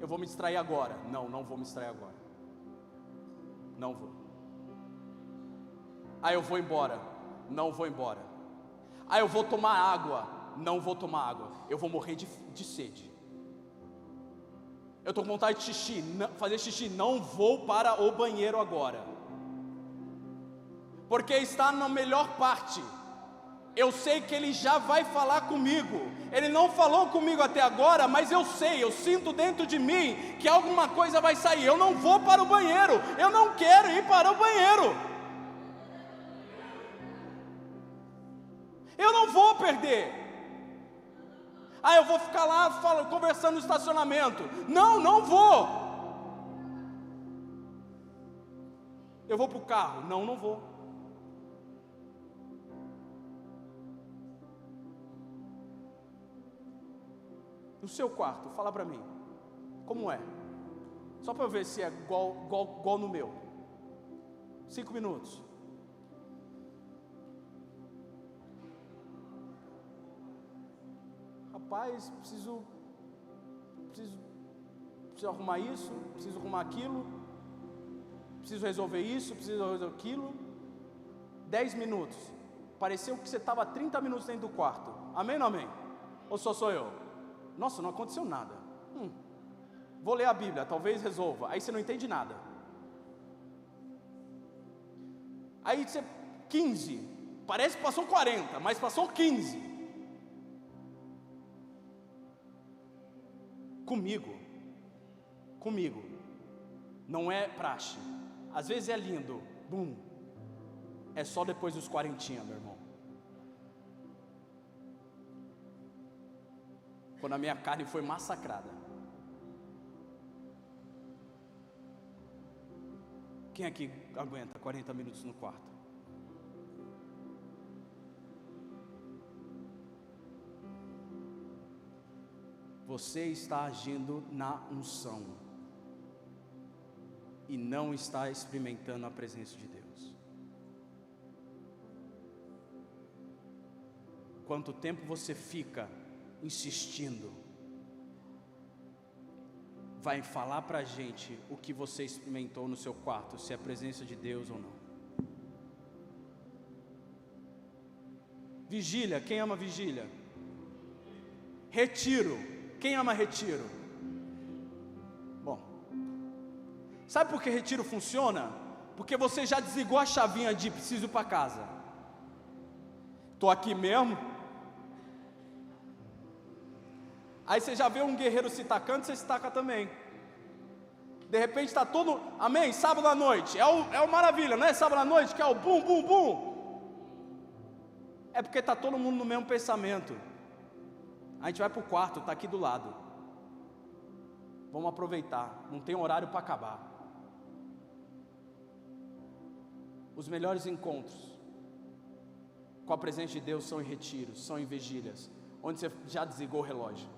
Eu vou me distrair agora. Não, não vou me distrair agora. Não vou. Aí eu vou embora. Não vou embora. Aí eu vou tomar água. Não vou tomar água. Eu vou morrer de sede. Eu estou com vontade de xixi, fazer xixi. Não vou para o banheiro agora. Porque está na melhor parte. Eu sei que Ele já vai falar comigo. Ele não falou comigo até agora, mas eu sei, eu sinto dentro de mim que alguma coisa vai sair. Eu não vou para o banheiro. Eu não quero ir para o banheiro. Eu não vou perder. Eu vou ficar lá conversando no estacionamento. Não, não vou. Eu vou para o carro. Não, não vou. No seu quarto, fala para mim, como é? Só para eu ver se é igual no meu. 5 minutos. Rapaz, preciso arrumar isso, preciso arrumar aquilo, preciso resolver isso, preciso resolver aquilo. 10 minutos. Pareceu que você estava 30 minutos dentro do quarto. Amém ou não amém? Ou só sou eu? Nossa, não aconteceu nada. Vou ler a Bíblia, talvez resolva. Aí você não entende nada. Aí você 15. Parece que passou 40, mas passou 15. Comigo. Não é praxe. Às vezes é lindo. Bum. É só depois dos 40, meu irmão. Quando a minha carne foi massacrada. Quem aqui aguenta 40 minutos no quarto? Você está agindo na unção e não está experimentando a presença de Deus. Quanto tempo você fica insistindo, vai falar pra gente o que você experimentou no seu quarto, se é a presença de Deus ou não. Vigília, quem ama vigília? Retiro, quem ama retiro? Bom, sabe por que retiro funciona? Porque você já desligou a chavinha de preciso ir para casa. Estou aqui mesmo. Aí você já vê um guerreiro se tacando, você se taca também. De repente está todo, amém, sábado à noite, é o maravilha, não é sábado à noite, que é o bum, bum, bum. É porque está todo mundo no mesmo pensamento. A gente vai para o quarto, está aqui do lado. Vamos aproveitar, não tem horário para acabar. Os melhores encontros com a presença de Deus são em retiros, são em vigílias, onde você já desligou o relógio,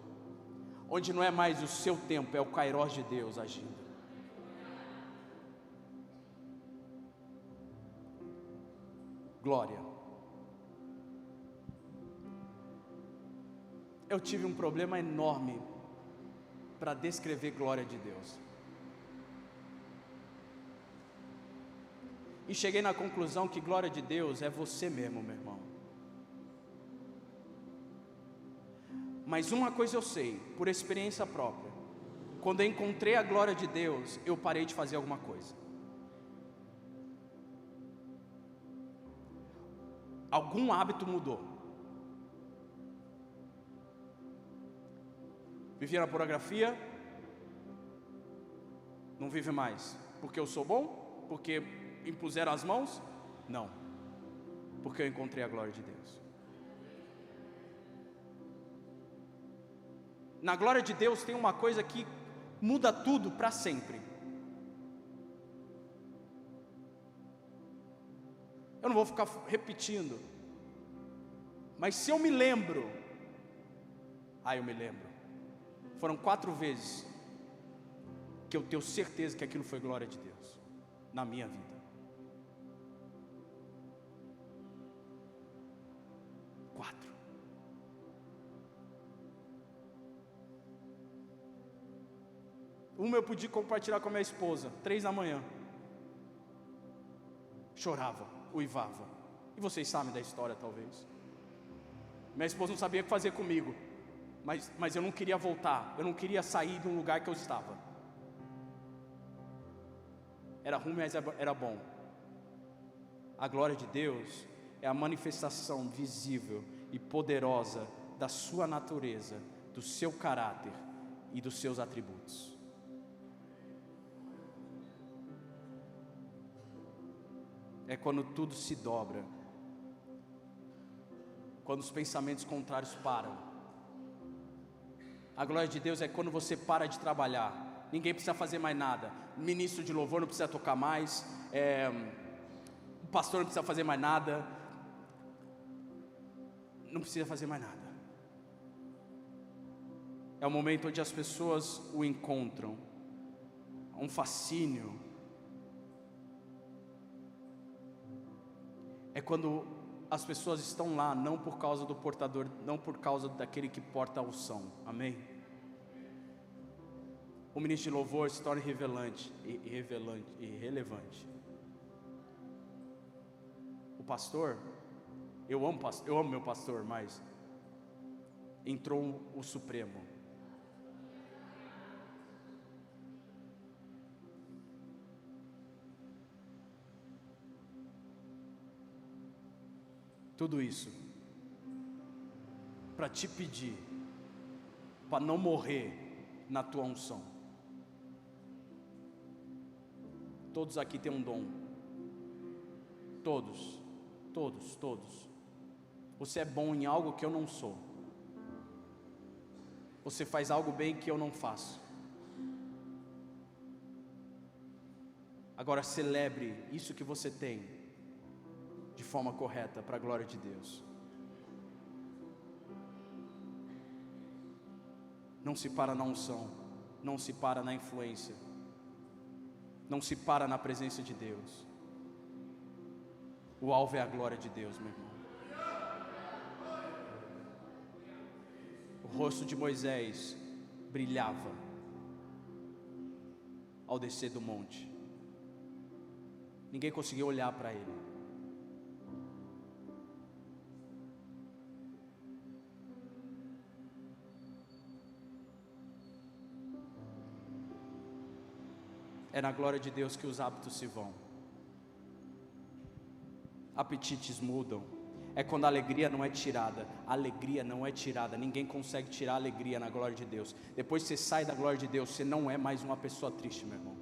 onde não é mais o seu tempo, é o Kairos de Deus agindo. Glória. Eu tive um problema enorme para descrever glória de Deus. E cheguei na conclusão que glória de Deus é você mesmo, meu irmão. Mas uma coisa eu sei, por experiência própria: quando eu encontrei a glória de Deus, eu parei de fazer alguma coisa. Algum hábito mudou. Vivia na pornografia, não vive mais. Porque eu sou bom? Porque impuseram as mãos? Não, porque eu encontrei a glória de Deus. Na glória de Deus tem uma coisa que muda tudo para sempre. Eu não vou ficar repetindo, mas se eu me lembro, eu me lembro. Foram 4 vezes que eu tenho certeza que aquilo foi glória de Deus na minha vida. 4. Uma eu podia compartilhar com a minha esposa, 3 da manhã. Chorava, uivava. E vocês sabem da história talvez. Minha esposa não sabia o que fazer comigo. Mas eu não queria voltar, eu não queria sair de um lugar que eu estava. Era ruim, mas era bom. A glória de Deus é a manifestação visível e poderosa da sua natureza, do seu caráter e dos seus atributos. É quando tudo se dobra, quando os pensamentos contrários param. A glória de Deus é quando você para de trabalhar, ninguém precisa fazer mais nada. O ministro de louvor não precisa tocar mais, o pastor não precisa fazer mais nada, não precisa fazer mais nada. É o momento onde as pessoas o encontram, um fascínio. É quando as pessoas estão lá, não por causa do portador, não por causa daquele que porta a unção, amém? O ministro de louvor se torna irrelevante. O pastor, eu amo meu pastor, mas entrou o Supremo. Tudo isso para te pedir, para não morrer na tua unção. Todos aqui têm um dom. Todos. Você é bom em algo que eu não sou. Você faz algo bem que eu não faço. Agora celebre isso que você tem de forma correta, para a glória de Deus. Não se para na unção, não se para na influência, não se para na presença de Deus. O alvo é a glória de Deus, meu irmão. O rosto de Moisés brilhava ao descer do monte. Ninguém conseguia olhar para ele. É na glória de Deus que os hábitos se vão. Apetites mudam. É quando a alegria não é tirada. A alegria não é tirada. Ninguém consegue tirar a alegria na glória de Deus. Depois que você sai da glória de Deus, você não é mais uma pessoa triste, meu irmão.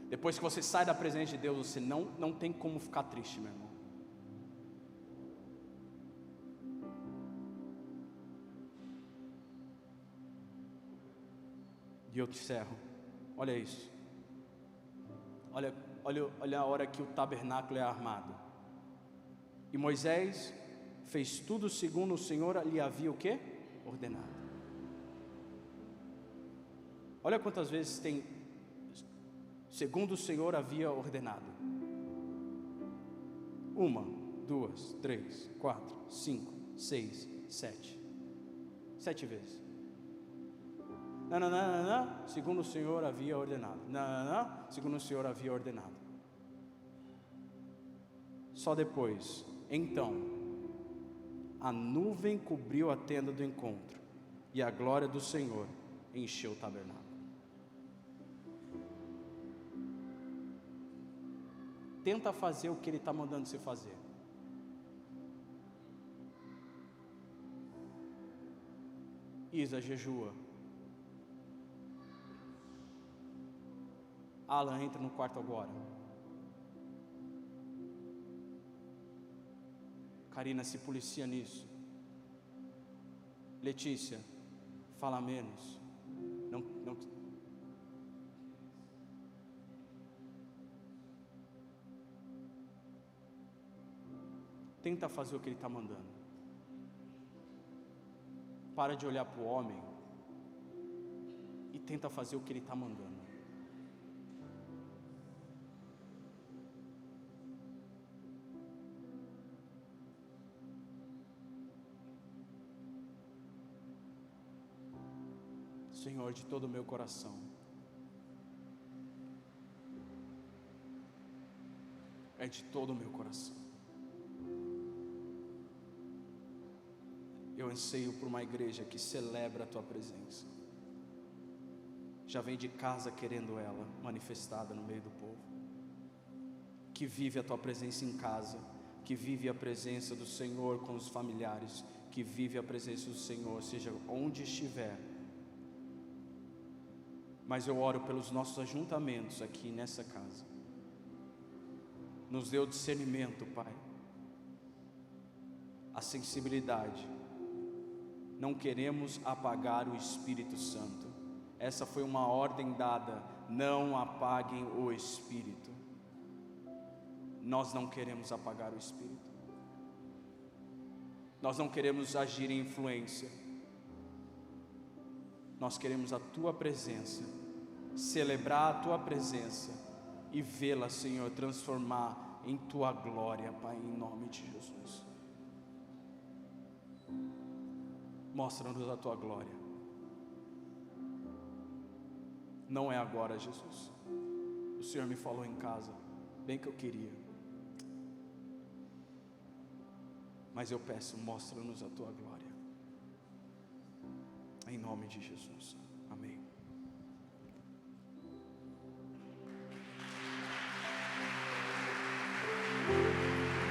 Depois que você sai da presença de Deus, você não tem como ficar triste, meu irmão. E eu te encerro. Olha isso. Olha a hora que o tabernáculo é armado. E Moisés fez tudo segundo o Senhor lhe havia o quê? Ordenado. Olha quantas vezes tem segundo o Senhor havia ordenado. 1, 2, 3, 4, 5, 6, 7. 7 vezes. Não, segundo o Senhor havia ordenado. Não, segundo o Senhor havia ordenado. Só depois, então, a nuvem cobriu a tenda do encontro, e a glória do Senhor encheu o tabernáculo. Tenta fazer o que Ele está mandando você fazer. Isa, jejua. Alan, entra no quarto agora. Karina, se policia nisso. Letícia, fala menos. Não. Tenta fazer o que Ele está mandando. Para de olhar para o homem e tenta fazer o que Ele está mandando. Senhor, de todo o meu coração, é de todo o meu coração. Eu anseio por uma igreja que celebra a Tua presença. Já vem de casa querendo ela manifestada no meio do povo. Que vive a Tua presença em casa, que vive a presença do Senhor com os familiares, que vive a presença do Senhor, seja onde estiver. Mas eu oro pelos nossos ajuntamentos aqui nessa casa. Nos dê o discernimento, Pai, a sensibilidade. Não queremos apagar o Espírito Santo. Essa foi uma ordem dada: não apaguem o Espírito. Nós não queremos apagar o Espírito. Nós não queremos agir em influência. Nós queremos a Tua presença, celebrar a Tua presença e vê-la, Senhor, transformar em Tua glória, Pai, em nome de Jesus. Mostra-nos a Tua glória. Não é agora, Jesus. O Senhor me falou em casa, bem que eu queria. Mas eu peço, mostra-nos a Tua glória. Em nome de Jesus. Amém.